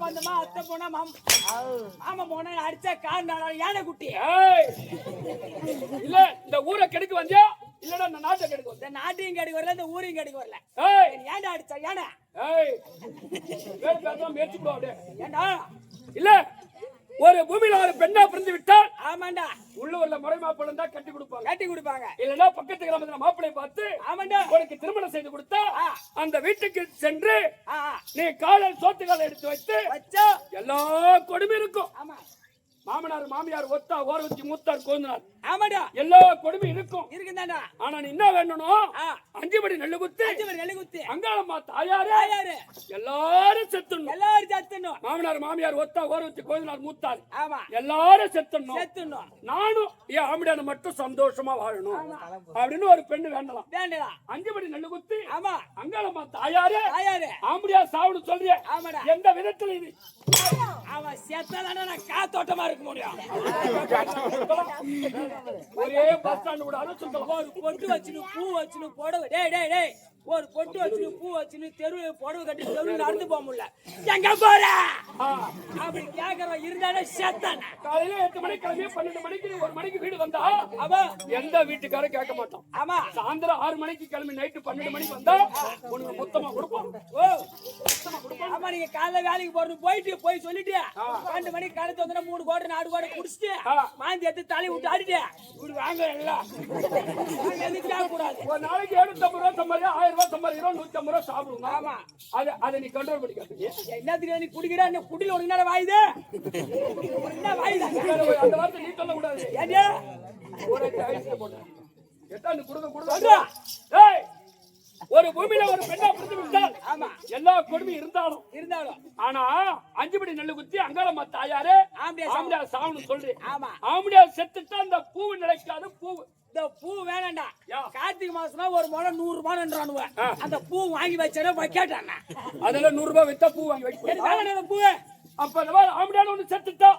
சம்பந்தமா அத்தை போனா மாமா போனா அடிச்சா காரணம் யானை குட்டி. இல்ல இந்த ஊரை கெடுக்க வந்தியா இல்லடா இந்த நாட்டை கெடுக்க வந்த? இந்த நாட்டையும் கெடுக்க வரல, இந்த ஊரையும் கெடுக்க வரல. ஏன்டா அடிச்சா யானை? வேறு பேசலாம் முயற்சி போடு. ஏண்டா இல்ல ஒரு பூமியில ஒரு பெண்ணா பிறந்து விட்டால் ஆமாண்டா உள்ளூர்ல முறை மாப்பிள்ளை தான் கட்டி கொடுப்பாங்க. இல்லன்னா பக்கத்து கிராமத்துல மாப்பிள்ளை பார்த்து ஆமாண்டா உனக்கு திருமணம் செய்து கொடுத்தா அந்த வீட்டுக்கு சென்று நீ காலில் சோத்துக்கால எடுத்து வைத்து வச்சா எல்லா கொடுமையும் இருக்கும். ஆமா மாமனார் மாமியார் ஒத்தா ஓரவத்தி மூத்தார் கோந்தனார் ஆமாடா எல்லா கொடுமையும் இருக்கும். இருக்குதாண்டா. ஆனா நீ என்ன வேணும்? 5 படி நெல்லு குத்தி அங்காளம்மா தாயாரு எல்லாரும் செத்துணும். மாமனார் மாமியார் ஒத்தா ஓரவத்தி கோந்தனார் மூத்தார் ஆமா எல்லாரும் செத்துணும். நானும் என் ஆம்படியான மட்டும் சந்தோஷமா வாழணும் அப்படின்னு ஒரு பெண்ணு வேண்டலாம். 5 படி நெல்லு குத்தி ஆமா அங்காளம்மா தாயாரு ஆம்படியா சாவுன்னு சொல்றிய எந்த விதத்துல இது? அவன் செத்தாதானே நான் காத்தோட்டமா இருக்க முடியும். ஒரே பஸ் ஸ்டாண்ட் கூட அனுப்பிச்சு ஒரு பொட்டு வச்சுன்னு பூ வச்சுன்னு புடவை டேய் ஒரு பொட்டு வச்சுன்னு பூ வச்சுன்னு தெருவு புடவை கட்டி தெருவு நடந்து போக முடியல. எங்க போற அப்படி கேக்குறவன் இருந்தாலே செத்தானே. காலையில 8 மணிக்கு கிளம்பி 12 மணிக்கு 1 மணிக்கு வீடு வந்தா எந்த வீட்டுக்காரும் கேட்க மாட்டோம். ஆமா சாயந்தரம் 6 மணிக்கு கிளம்பி நைட்டு 12 மணிக்கு வந்தா உனக்கு மொத்தமா கொடுப்போம். ஆமா நீங்க காலைல வேலைக்கு போறது போய் சொல்லிட்டு 2 மணிக்கு கடைத்து வந்தா 3 கோடி 4 கோடி குடிச்சிட்டு மாந்தி எடுத்து தலை விட்டு ஆடிட்டு இப்படி வாங்க எல்லாம் எதுக்கு கேட்க கூடாது. ஒரு நாளைக்கு 750 ரூபாய் சம்பாதியா 1000 ரூபாய் சம்பாதிக்கிறோம் 150 ரூபாய் சாப்பிடுங்க. ஆமா அதை நீ கண்ட்ரோல் பண்ணிக்க. என்னத்துக்கு நீ குடிக்கிற குடியில ஒரு நேரம் வாயுது என்ன வாயுதா அந்த வார்த்தை நீ சொல்ல கூடாது. ஏண்டா ஒரு ஐஸ்ல போட்டு எட்டாந்து குடுங்க ஒரு பூமியில ஒரு பெண்ணா பிறந்து விட்டால் ஆமா எல்லா கொடுமையும் இருந்தாலும் ஆனா 5 படி நெல்லு குத்தி அங்காளம்மா தாயாரு ஆம்படியா சாவணும் சொல்றி. ஆமா ஆம்படியா செத்துட்டா அந்த பூ நிலைக்காது. பூ வேணாண்டா. கார்த்திகை மாசம்னா ஒரு முழம் 100 ரூபாய்ன்றானுவ. அந்த பூ வாங்கி வச்சானே வைக்காட்டானே. அதுல 100 ரூபாய் வித்தா பூ வாங்கி வைக்க பூ. அப்ப அந்த மாதிரி ஆம்படியான ஒண்ணு செத்துட்டா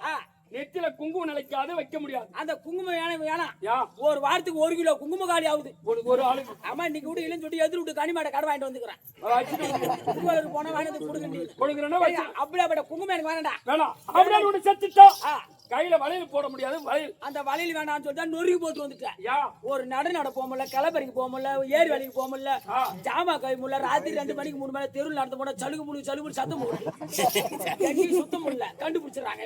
நெத்தில குங்குமம் நிலைக்காது வைக்க முடியாது. அந்த குங்குமம் வேணாம். ஒரு வாரத்துக்கு 1 கிலோ குங்குமம் காலி ஆகுது ஒரு ஆளுக்கு. ஆமா இன்னைக்கு கூட இல்லன்னு சொல்லி எதிர் விட்டு கனிமாட கடை வாங்கிட்டு வந்துக்கிறேன். போன வாங்கி கொடுக்குறேன்னா அப்படியே குங்குமம் எனக்கு வேணாண்டா. வேணாம் ஆம்படியான ஒண்ணு செத்துட்டா கையில வளையல் போட முடியாது. வளையல் அந்த வளையல் வேணாம்னு சொல்லிட்டு நொறுக்கி போட்டு வந்துட்டேன். ஒரு நட போக முடியல, கிளப்பறிக்கு போக முடியல, ஏரி வேலைக்கு போக முடியல, ஜாமா கை முடியல. ராத்திரி 2 மணிக்கு 3 மணி தெருவில் நடந்து போனா சலுகு சத்தம் முடியல சுத்தம் முடியல கண்டுபிடிச்சிடறாங்க.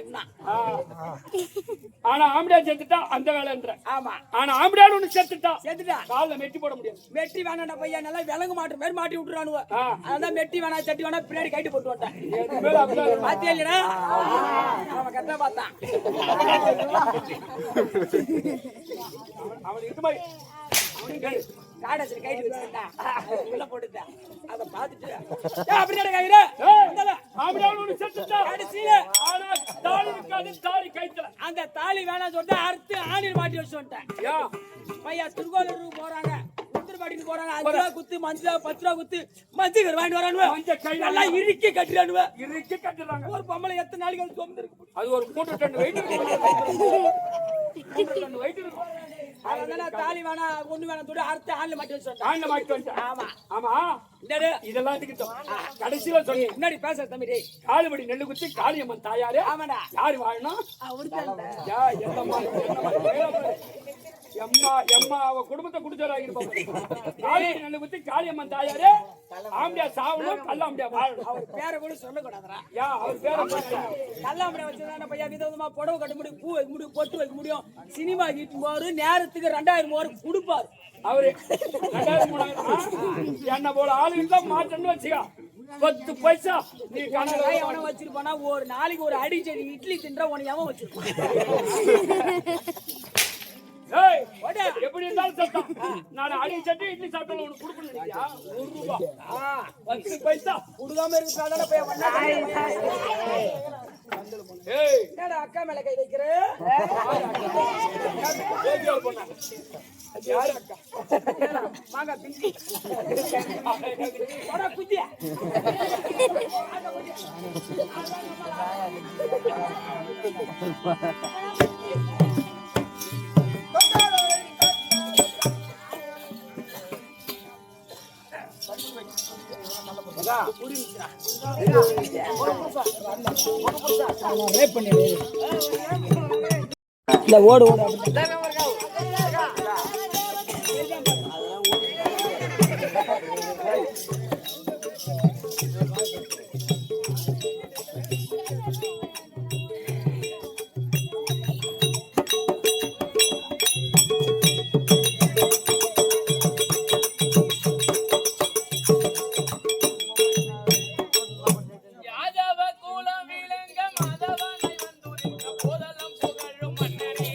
ஆனா ஆம்படியா செத்துட்டா அந்த வேலைன்ற. ஆமா ஆனா ஆம்படியான்னு ஒண்ணு செத்துட்டா கால்ல மெட்டி போட முடியாது. மெட்டி வேணாண்டா பையா, நல்லா விலங்கு மாட்டு மாதிரி மாட்டி விட்டுறானுவ. அதான் மெட்டி வேணா சட்டி வேணா பின்னாடி கைட்டு போட்டு வந்துட்டேன். பாத்தியா இல்லடா அவன் கரெக்டா பார்த்தான். அவன் இது மாதிரி காடத்துல கைட்டு வச்சுட்டா உள்ள போட்டுட்டேன். அதை பார்த்துட்டு அப்படியே கையில அந்த தாலி வேணாம் சொல்லிட்டு அறுத்து ஆணில் மாட்டி வச்சு வந்துட்டேன். பையா திருக்கோளூருக்கு போறாங்க, உத்திரபாடிக்கு போறாங்க. 5 ரூபா குத்து மஞ்சள் 10 ரூபா குத்து மஞ்சள் வாங்கிட்டு வரானுவ. நல்லா இறுக்கி கட்டுறாங்க. ஒரு பொம்பளை எத்தனை நாளைக்கு சொந்த இருக்கு. அது ஒரு 3 டன் வெயிட் இருக்கும். அதனால தாலி வேணா ஒண்ணு வேணாம் சொல்லி அறுத்து ஆணில் மாட்டி வச்சு ஆமா ஆமா இதெல்லாம் கடைசியில சொல்லி முன்னாடி பேச தம்பி காலுபடி நெல்லு குத்தி காளியம்மன் தாயாரு. ஆமாடா யாரு வாழணும்? எம்மா அவ குடும்பத்தை குடிச்சாரு. நெல்லு குத்தி காளியம்மன் தாயாரு ஆம்படியா சாவணும், கல்லாம்படியா வாழணும். அவர் பேரை கூட சொல்லக்கூடாதுரா. அவர் பேரை கல்லாம்படியா வச்சதான பையா விதவிதமா புடவை கட்ட முடியும், பூ வைக்க முடியும், பொட்டு வைக்க முடியும். சினிமா ஹீட் போரு நேரத்துக்கு 2000 கொடுப்பாரு அவரு. 2000 3000 என்ன போல ஆளுங்க மாட்டேன்னு வச்சுக்கா 10 பைசா நீ எவனை வச்சிருப்பானா? ஒரு நாளைக்கு ஒரு அடி செடி இட்லி தின்ற உனக்கு எவன் வச்சிருப்பான்? எப்படி இருந்தாலும் சத்தம். நான் அடி சட்டி இட்லி சாப்பிட்டாலும் உனக்கு கொடுக்கணும். 1 ரூபாய் 10 பைசா கொடுக்காம இருக்கிறாங்க. அக்கா மேல கை வைக்கிற யாரு அக்கா? மாங்கா பிஞ்சி குத்தியா இல்ல ஓடு ஓடு யாதவ குலம் விளங்க மதவனை வந்துரிக்க போதலம் புகழும் மன்னனே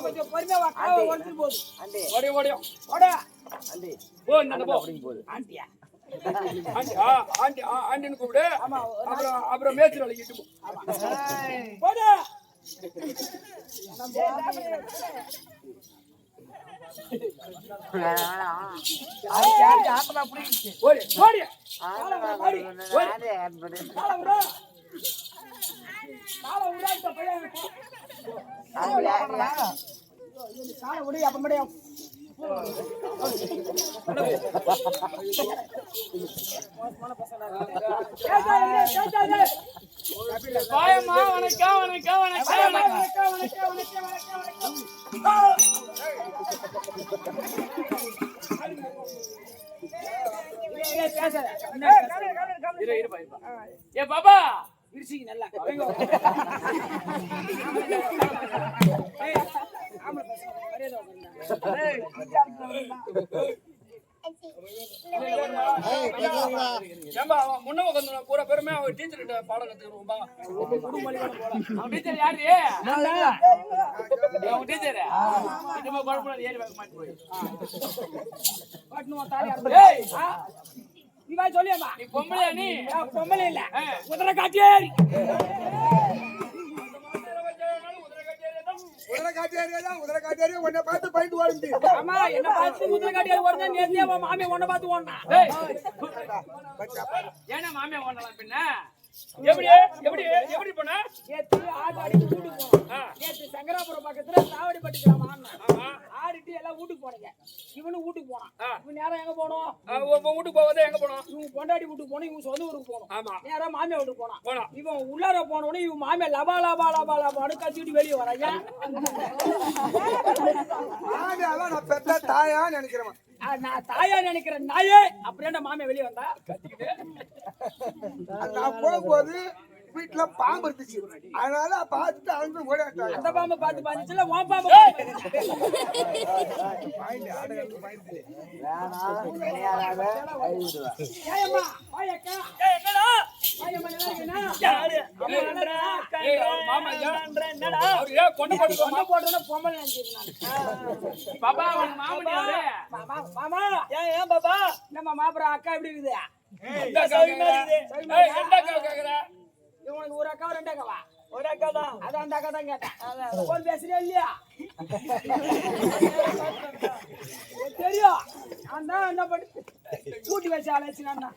கொஞ்சம் பொறுமையா வா, காவை உடைச்சிட்டு போகுது. ஓடியும் ஓடா. போ இந்த போ ஆண்டியா. ஆண்டின்னு கூப்பிடு. அப்புறம் மேய்ச்சல் அழைக்கிட்டு போ. போடா. ஓடி ஓடி காலை விடு. காலை விடா, இந்த பையன் போ. காலை விடு, அப்ப முடியும். வாயம்மா, வணக்கம் வணக்கம் வணக்கம் ஏ பாபா விரிசிங்க நல்லா. முன்ன உட்காந்து பூரா பெருமையா அவன் டீச்சர் கிட்ட பாடம் கத்துக்கிறோம்பா. டீச்சர் யாரு? உங்க டீச்சர் ஏறி பார்க்க மாட்டேன் போய் நீ வா சொல்லியம்மா. நீ பொம்பளையா? நீ பொம்பளை இல்ல, குதிரை காட்டியாரி. உதர காட்டியாரி உன்னை பார்த்து பயந்து வாழ்ந்து. ஆமா, என்ன பார்த்து குதிரை காட்டியாரி ஓடுனா நேர்த்தியா மாமி உன்னை பார்த்து ஓடுனா. ஏன்னா மாமியா ஓடலாம் பின்ன எப்படி எப்படி எப்படி போன? நேத்து ஆடு அடிச்சு வீட்டுக்கு போனோம். நேத்து சங்கராபுரம் பக்கத்துல சாவடி பட்டுக்கலாம் ஆடிட்டு எல்லாம் வீட்டுக்கு போனீங்க. இவனும் வீட்டுக்கு போனான். இவன் நேரம் எங்க போனோம்? வீட்டுக்கு போவதே எங்க போனோம்? இவங்க பொண்டாடி வீட்டுக்கு போனோம், இவங்க சொந்த ஊருக்கு போனோம். ஆமா, நேரா மாமியா வீட்டுக்கு போனான். போனோம். இவன் உள்ளார போனோடனே இவன் மாமியா லபா லபா லபா லபான்னு கத்திட்டு வெளியே வராங்க. நான் பெத்த தாயா நினைக்கிறேன். நான் தாயா நினைக்கிறேன் நாயே. அப்படியே மாமியா வெளியே வந்தா நான் போகும்போது வீட்டுல பாம்பு இருந்துச்சு, அதனால பார்த்துட்டு அவங்க ஓடிட்டாங்க. அந்த பாம்பை பார்த்து பாத்துச்சுல உன் பாம்பு. அக்கா எப்படி இருக்குது? இவனுக்கு ஒரு அக்கா ரெண்டு அக்காவா? ஒரு அக்கா தான். அதான் அந்த அக்கா தான் கேட்டேன். போன் பேசுறியா இல்லையா? தெரியும். நான் தான் என்ன பண்ணி கூட்டி வச்சு அழைச்சு நான் தான்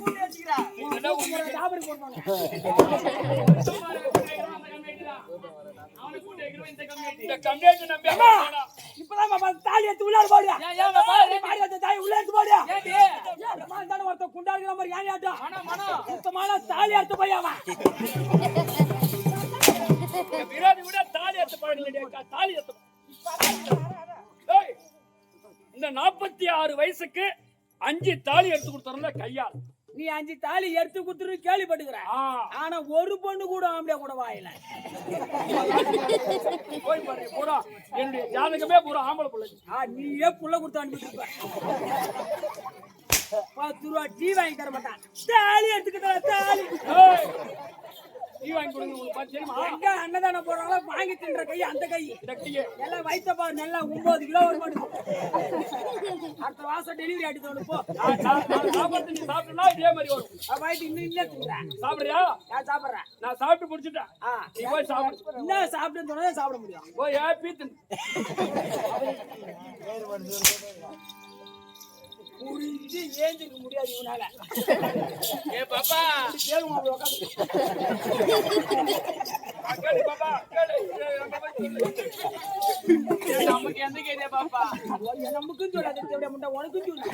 கூட்டி வச்சுக்கிறேன். சாப்பிட போட்டோம். இப்பதான் தாலி எடுத்து உள்ளாரு போடியா. தாலி உள்ள எடுத்து போடியா. ஒருத்த குண்டாடுற மாதிரி ஏன் ஆட்டம் சுத்தமான தாலி எடுத்து போயாமா. விராதி விட தாலி எடுத்து பாடல. தாலி எடுத்து இந்த 46 வயசுக்கு 5 தாலி எடுத்து கொடுத்தா கையால். நீ 5 தாலி எடுத்து குடுத்துரு கேள்விப்பட்டுக்கிற. ஆனா ஒரு பொண்ணு கூட ஆம்பளை கூட வாயில போய் பாரு. பூரா என்னுடைய ஜாதகமே பூரா ஆம்பளை பிள்ளை. நீயே புள்ள கொடுத்து அனுப்பிட்டு 10 ரூபா டீ வாங்கி தர மாட்டான். தாலி எடுத்துக்கிட்ட தாலி டீ வாங்கி கொடுங்க. உங்களுக்கு தெரியுமா? எங்க அன்னதானம் போடுறாங்களோ வாங்கி தின்ற கை அந்த கை எல்லாம் வைத்த பாரு. நல்லா 9 கிலோ ஒரு மாடு. அடுத்த மாசம் டெலிவரி ஆயிட்டு போ. சாப்பிட்டு சாப்பிட்டா இதே மாதிரி வரும். வாய்ட்டு இன்னும் இல்ல தின்றேன். சாப்பிடுறியா? நான் சாப்பிடுறேன். நான் சாப்பிட்டு முடிச்சுட்டேன். நீ போய் சாப்பிடு. என்ன சாப்பிட்டுன்னு சொன்னா சாப்பிட முடியும். போய் பீத்து புரிஞ்சு ஏஞ்சிக்க முடியாது இவனால. ஏ பாப்பா நமக்கு எந்த கேதே பாப்பா? நமக்கும் சொல்லாது முண்டை உனக்கும் சொல்லு.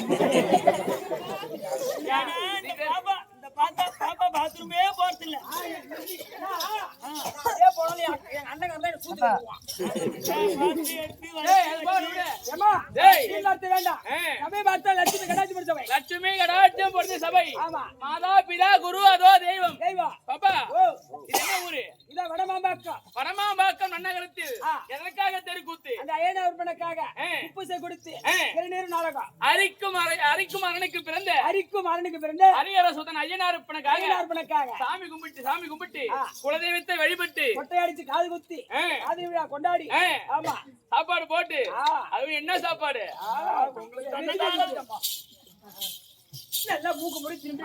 இந்த பார்த்தா பாப்பா பாத்ரூமே போறது இல்ல. எங்க அண்ணன் தான் சூத்து லட்சுமி கடாட்சம் பொறுத்த சபை. மாதா பிதா குரு அதோ தெய்வம். பாப்பா இது என்ன ஊரு? இதான் வடமாம்பாக்கம். வடமாம்பாக்கம் நன்னகரத்தில் எதற்காக தெருக்கூத்து? அந்த ஐயனார் சமர்ப்பணக்காக உப்பு சே கொடுத்து திருநீர் நாடகம் அரிக்கும் அரணுக்கு பிறந்த ஹரிஹர சுதன் ஐயனார்ப்பனுக்காக சாமி கும்பிட்டு குலதெய்வத்தை வழிபட்டு கொட்டை அடிச்சு காது குத்தி காது விழா கொண்டாடி ஆமா சாப்பாடு போட்டு அது என்ன சாப்பாடு எல்லாம் மூக்கு முடி திரும்பி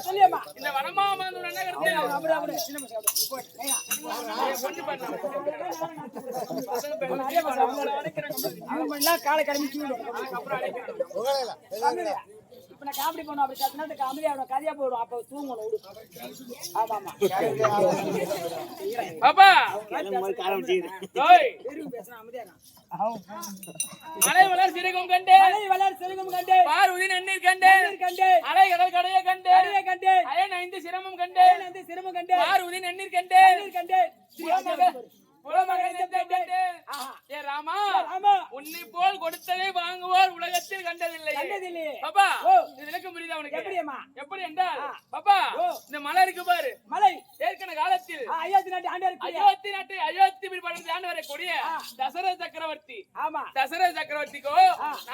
சொல்லியம்மா இந்த வனமாமந்தூர் என்ன கருத்து காலை கிளம்பி இப்ப நான் காமெடி பண்ணுவோம் அப்படி கத்தினா காமெடி அவனை கதையா போயிடும் அப்ப தூங்கணும் ஆமா ஆமா பாப்பா பேசுறேன் அமைதியா மலை வளர் சிறுகம் கண்டே செருகும் கண்டே பார்வதி நன்னீர் கண்டே அலை கடல் கடைய கண்டே அயன் 5 சிரமம் கண்டே சிரமம் கண்டே பார்வதி நன்னீர் கண்டே கண்டே ஏ ராமா உன்னை போல் கொடுத்ததை வாங்குவோர் உலகத்தில் கண்டதில்லை பாப்பா இது விளக்கம் புரியுதா உனக்கு எப்படி என்றால் பாப்பா இந்த மலை இருக்கு பாரு மலை ஏற்கனவே காலத்தில் அயோத்தி படத்தை ஆண்டு வரக்கூடிய தசரத சக்கரவர்த்திக்கோ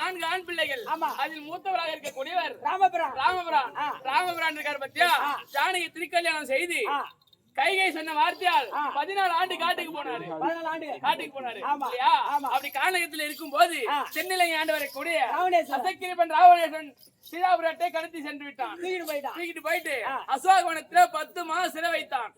4 ஆண் பிள்ளைகள் அதில் மூத்தவராக இருக்கக்கூடியவர் ராமபிரான் இருக்காரு பத்தியா ஜானகி திருக்கல்யாணம் செய்து கைகை சொன்ன வார்த்தையால் 14 ஆண்டு காட்டுக்கு போனாரு இல்லையா? அப்படி கானகத்தில் இருக்கும் போது சென்னிலை ஆண்டு வரக்கூடிய அசக்கிரிபன் ராவணேஸ்வரன் சீதாபுரத்தை கடத்தி சென்று விட்டான். தூக்கிட்டு போயிட்டு அசோகவனத்துல 10 மாதம் சிறை வைத்தான்.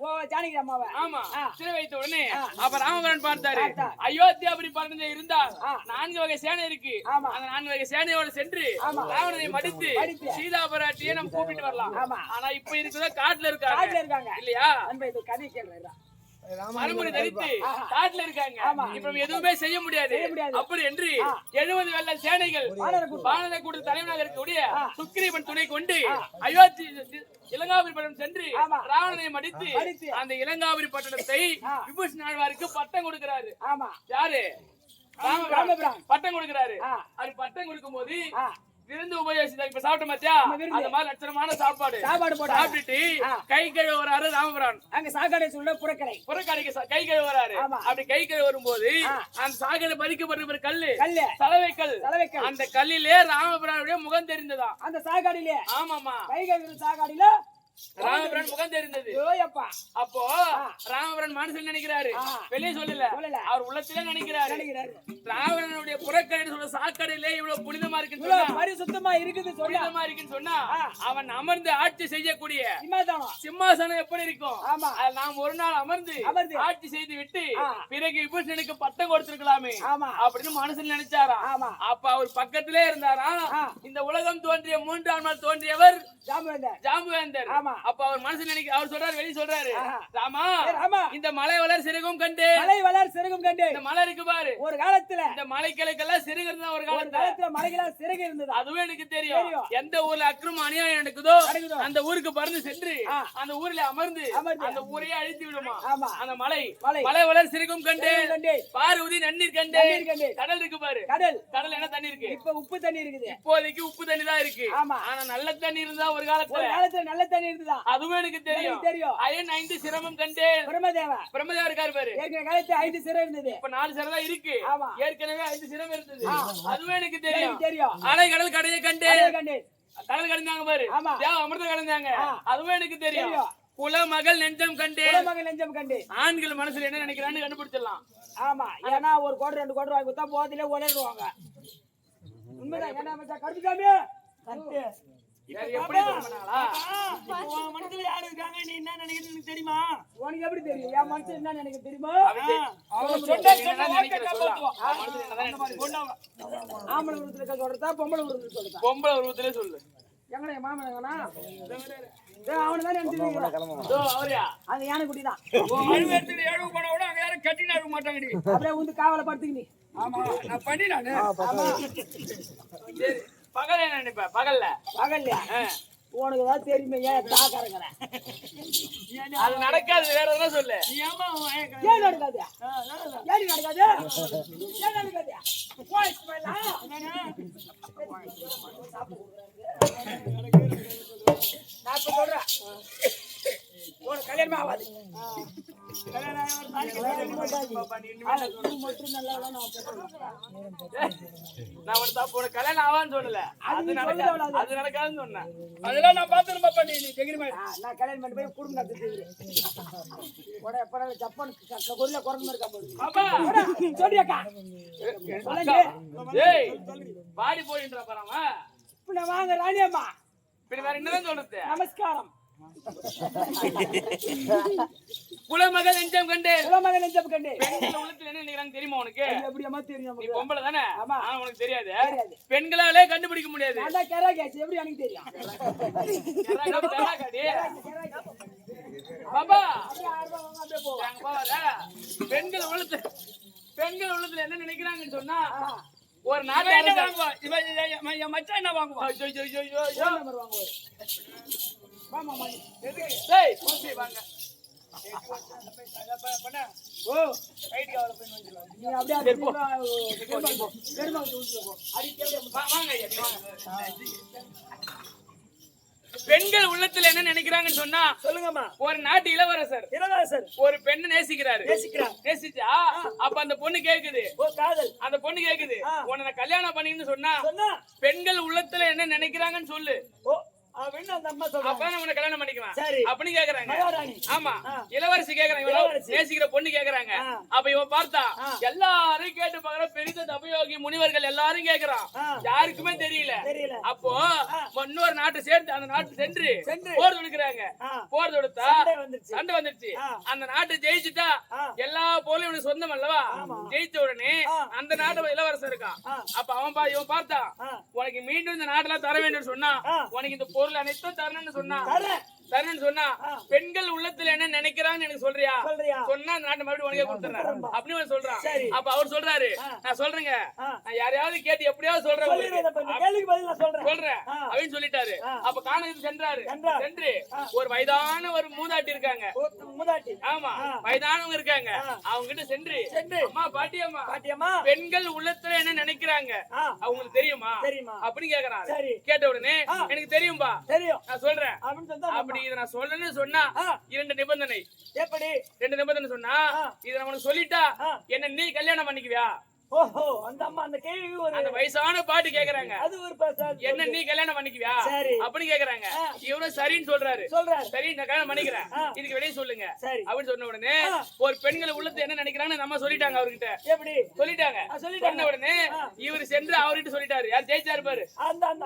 ஆமா, சிறை வைத்த உடனே அப்ப ராமபுரன் பார்த்தாரு, அயோத்தியா அப்படி பறந்து இருந்தால் 4 வகை சேனை இருக்கு. அந்த 4 வகை சேனையோடு சென்று ராவணனை மடித்து சீதாபுரத்தையே நம்ம கூப்பிட்டு வரலாம். ஆனா இப்ப இருக்கிறத காட்டுல இருக்காங்க இல்லையா? மறுமுறை தரித்து காட்டுல இருக்காங்க. இப்ப எதுவுமே செய்ய முடியாது. அப்படி என்று 70 வெள்ள சேனைகள் பானத கூட்ட தலைவனாக இருக்கக்கூடிய சுக்கிரீவன் துணை கொண்டு அயோத்தி இலங்காபுரி பட்டணம் சென்று ராவணனை மடித்து அந்த இலங்காபுரி பட்டணத்தை விபூஷன் ஆழ்வாருக்கு பட்டம் கொடுக்கிறாரு. யாரு? ராமபிரான் பட்டம் கொடுக்கிறாரு. அது பட்டம் கொடுக்கும் போது விருந்து உபயோகிச்சு இப்ப சாப்பிட்ட மாத்தியா, அந்த மாதிரி லட்சணமான சாப்பாடு சாப்பிட்டுட்டு கை கழுவ வராரு ராமபிரான். அங்க சாக்கடை சொல்ற புறக்கடைக்கு கை கழுவ வராரு. அப்படி கை கழுவ வரும்போது அந்த சாக்கடை பதிக்கப்பட்ட கல்லு சலவைக்கல், அந்த கல்லிலே ராமபிரானுடைய முகம் தெரிந்ததா அந்த சாக்கடையிலே. ஆமாமா, கை கழுவுற சாக்கடையில ராமபிரான் முகம் தெரிந்தது. அப்போ ராமபிரான் மனசுல நினைக்கிறாரு, வெளியே சொல்லல, அவர் உள்ளத்திலே நினைக்கிறாரு, ராவணனுடைய புறக்கடை சொல்ற சாக்கடையிலே இவ்வளவு புனிதமா இருக்குன்னு சுத்தமா இருக்குன்னு சொன்னா அவன் அமர்ந்து ஆட்சி செய்யக்கூடிய சிம்மாசனம் எப்படி இருக்கும்? நாம் ஒரு நாள் அமர்ந்து ஆட்சி செய்து விட்டு பிறகு விபூஷணனுக்கு பட்டம் கொடுத்திருக்கலாமே அப்படின்னு மனசுல நினைச்சாரா. அப்ப அவர் பக்கத்திலே இருந்தாரா. இந்த உலகம் தோன்றிய 3ஆம் நாள் தோன்றியவர் ஜாம்புவேந்தர். அப்ப அவர் மனசுல நினைக்க, அவர் சொல்றாரு, வெளியே சொல்றாரு, ராமா இந்த மலை வளர் சிறுகும் கண்டு இந்த மலை இருக்கு பாரு, ஒரு காலத்துல இந்த மலைகளுக்கெல்லாம் சிறுகு இருந்தா, ஒரு காலத்துல மலைகளெல்லாம் சிறுகு இருந்தது. அதுவும் எனக்கு தெரியும். எந்த ஊர்ல அக்கிரமம் அநியாயம் நடக்குதோ அந்த ஊருக்கு பறந்து சென்று அந்த ஊர்ல அமர்ந்து அந்த ஊரையே அழித்து விடுமா. அந்த மலை வளர் சிறுகும் கண்டு பார்வதி நன்னீர் கண்டு. கடல் இருக்கு பாரு, கடல் என்ன தண்ணி இருக்கு? இப்ப உப்பு தண்ணி இருக்குது. இப்போதைக்கு உப்பு தண்ணி தான் இருக்கு. ஆனா நல்ல தண்ணி இருந்தா ஒரு காலத்துல நல்ல தண்ணி இருந்ததா, அதுவும் எனக்கு தெரியும். அயன் 5 சிரமம் கண்டு. பிரம்மதேவா இருக்காரு பாரு, காலத்துல 5 சிரம் இருந்தது. இப்ப 4 சிரம் தான் இருக்கு. ஏற்கனவே 5 சிரம் இருந்தது. அதுவும் எனக்கு தெரியும். அலை கடல் கடையை கண்டு. கடல் கடந்தாங்க பாரு, அமிர்தம் கடந்தாங்க. அதுவும் எனக்கு தெரியும். குலமகள் நெஞ்சம் கண்டு. ஆண்கள் மனசுல என்ன நினைக்கிறான்னு கண்டுபிடிச்சிடலாம். ஆமா, ஏன்னா ஒரு கோடு 2 கோடு வாங்கி கொடுத்தா போதிலே ஓடிடுவாங்க. உண்மைதான். ஏன்னா கருப்புசாமி எப்படி சொன்னாங்களா? மனசுல யாரு இருக்காங்க, நீ என்ன நினைக்கிறீன்னு தெரியுமா? உனக்கு எப்படி தெரியும்? என் மனசுல என்ன நினைக்க தெரியுமா? ஆம்பளை உருவத்துல சொல்றதா பொம்பளை உருவத்துல சொல்றதா? பொம்பளை உருவத்திலே சொல்லு. எங்கடா என் மாமன் எங்கனா? அவனதான் நினைச்சிருக்கீங்க. அது யானை குட்டிதான். எழுவு போன விட அங்க யாரும் கட்டினா இருக்க மாட்டாங்கடி. அப்படியே வந்து காவலை படுத்துக்கினி. ஆமா, நான் பண்ணினானு. பகல் என்ன நினைப்ப? பகல்லையா உனக்கு தான் தெரியுமே ஏன் தாக்கறங்கறேன் அது நடக்காது, வேற எதுனா சொல்லு. ஏன் நடக்காது ஏன் நடக்காது ஏன் நடக்காது வாய்ஸ் மேல நான் சொல்றேன் உனக்கு கல்யாணமே ஆகாது நான் உனக்கு தப்பு, உனக்கு கல்யாணம் ஆவான்னு சொல்லல, அது நடக்காது, அது நடக்காதுன்னு சொன்னேன். அதெல்லாம் நான் பாத்துறேன் பாப்பா. நீ தெரியுமா நான் கல்யாணம் பண்ணி போய் குடும்பம் நடத்திட்டு எப்ப ஜப்பான் கொரில குறைஞ்சு இருக்கா போது பாப்பா சொல்லியாக்கா ஏய் பாடி போயின்றா பாராம. இப்ப வாங்க ராணியம்மா, பின்ன வேற என்னதான் சொல்றது? நமஸ்காரம். குலமகள் நெஞ்சம் கண்டு குலமகன் நெஞ்சம் கண்டு பெண்கள் உள்ளத்துல என்ன நினைக்கிறாங்க தெரியுமா உனக்கு? எப்படியம்மா தெரியும்? நீ பொம்பளை தானே? ஆமா. ஆனா உனக்கு தெரியாது. தெரியாது. பெண்களாலே கண்டுபிடிக்க முடியாது. நான் தான் கேரா கேச்சு எப்படி எனக்கு தெரியும்? பாபா அப்படியே 1000 ரூபாய் வாங்க அப்படியே போ. அங்க போவாத. பெண்கள் உள்ளத்துல என்ன நினைக்கிறாங்கன்னு சொன்னா ஒரு நாட்டு என்ன அரசன் வாங்குவா? என் மச்சான் என்ன வாங்குவா? ஐயோ, ஐயோ, ஐயோ, ஐயோ. ஃபோன் நம்பர் வாங்க ஒரு. வாமா மாடி. டேய் போசி வாங்க. ஓ ரைட் கவல போய் வந்துடலாம். நீ அப்படியே அப்படியே போ. பெருமா ஊத்துற போ. அடி கேவல வாங்க ஐயா, நீ வாங்க. பெண்கள் உள்ளத்துல என்ன நினைக்கிறாங்கன்னு சொன்னா சொல்லுங்கம்மா. ஒரு நாட்டு இளவரசர் இளவரசர் ஒரு பெண்ணை நேசிக்கிறாரு. நேசிக்கிறார். நேசிச்சா அப்ப அந்த பொண்ணு கேக்குது, ஓ காதல். அந்த பொண்ணு கேக்குது உன்னை நான் கல்யாணம் பண்ணின்னு சொன்னா சொன்னா பெண்கள் உள்ளத்துல என்ன நினைக்கிறாங்கன்னு சொல்லு, ஓ அப்படின்னு அந்த அம்மா சொல்றாங்க. அப்ப நான் உன்னை கல்யாணம் பண்ணிக்குவேன் சரி. அப்படின்னு கேக்குறாங்க. மகாராணி. ஆமா, இளவரசி கேக்குறாங்க, இளவரசி. நேசிக்கிற பொண்ணு கேக்குறாங்க. அப்ப இவன் பார்த்தா எல்லாரும் கேட்டு பாக்குற பெரிய தபயோகி முனிவர்கள் எல்லாரும் கேக்குறான், யாருக்குமே தெரியல. தெரியல. அப்போ இன்னொரு நாட்டு சேர்ந்து அந்த நாட்டு சென்று போர் தொடுக்கிறாங்க. போர் தொடுத்தா சண்டை வந்துருச்சு. அந்த நாட்டை ஜெயிச்சுட்டா எல்லா போலும் இவனுக்கு சொந்தம் அல்லவா? ஜெயிச்ச உடனே அந்த நாட்டு இளவரசன் இருக்கான். அப்ப இவன் பார்த்தா உனக்கு மீண்டும் இந்த நாட்டெல்லாம் தர வேண்டும் சொன்னா, உனக்கு இந்த பொருள் அனைத்தும் தரணும்னு சொன்னா தரணும்னு சொன்னா பெண்கள் உள்ளத்துல என்ன நினைக்கிறான்னு எனக்கு சொல்றியா? சொன்னா அந்த நாட்டை மறுபடியும் உனக்கே கொடுத்துறேன் அப்படின்னு சொல்றான். அப்ப அவர் சொல்றாரு, நான் சொல்றேங்க, நான் யாரையாவது கேட்டு எப்படியாவது சொல்றேன் சொல்றேன் அப்படின்னு சொல்லிட்டாரு. அப்ப காணகத்துக்கு சென்றாரு. சென்று ஒரு வயதான ஒரு மூதாட்டி இருக்காங்க. ஆமா, வயதானவங்க இருக்காங்க. அவங்க கிட்ட சென்று அம்மா பாட்டியம்மா பெண்கள் உள்ளத்துல என்ன நினைக்கிறாங்க அவங்களுக்கு தெரியுமா அப்படின்னு கேக்குறாரு. கேட்ட உடனே எனக்கு தெரியும்பா, நான் சொல்றேன் அப்படி இதை நான் சொல்லணும்னு சொன்னா 2 நிபந்தனை. எப்படி 2 நிபந்தனை சொன்னா இதை நான் உனக்கு சொல்லிட்டா என்ன நீ கல்யாணம் பண்ணிக்குவியா? ஓஹோ அந்த அம்மா அந்த கேள்வி ஒரு அந்த வயசான பாட்டி கேக்குறாங்க, அது ஒரு பிரசாத் என்ன நீ கல்யாணம் பண்ணிக்குவியா சரி அப்படி கேக்குறாங்க. இவரும் சரின்னு சொல்றாரு. சரி நான் கல்யாணம் பண்ணிக்கிறேன், இதுக்கு வெளியே சொல்லுங்க அப்படின்னு சொன்ன உடனே ஒரு பெண்கள் உள்ளத்து என்ன நினைக்கிறாங்கன்னு நம்ம சொல்லிட்டாங்க அவர்கிட்ட. எப்படி சொல்லிட்டாங்க? சொன்ன உடனே இவரு சென்று அவர்கிட்ட சொல்லிட்டாரு. யார் ஜெயிச்சாரு பாரு,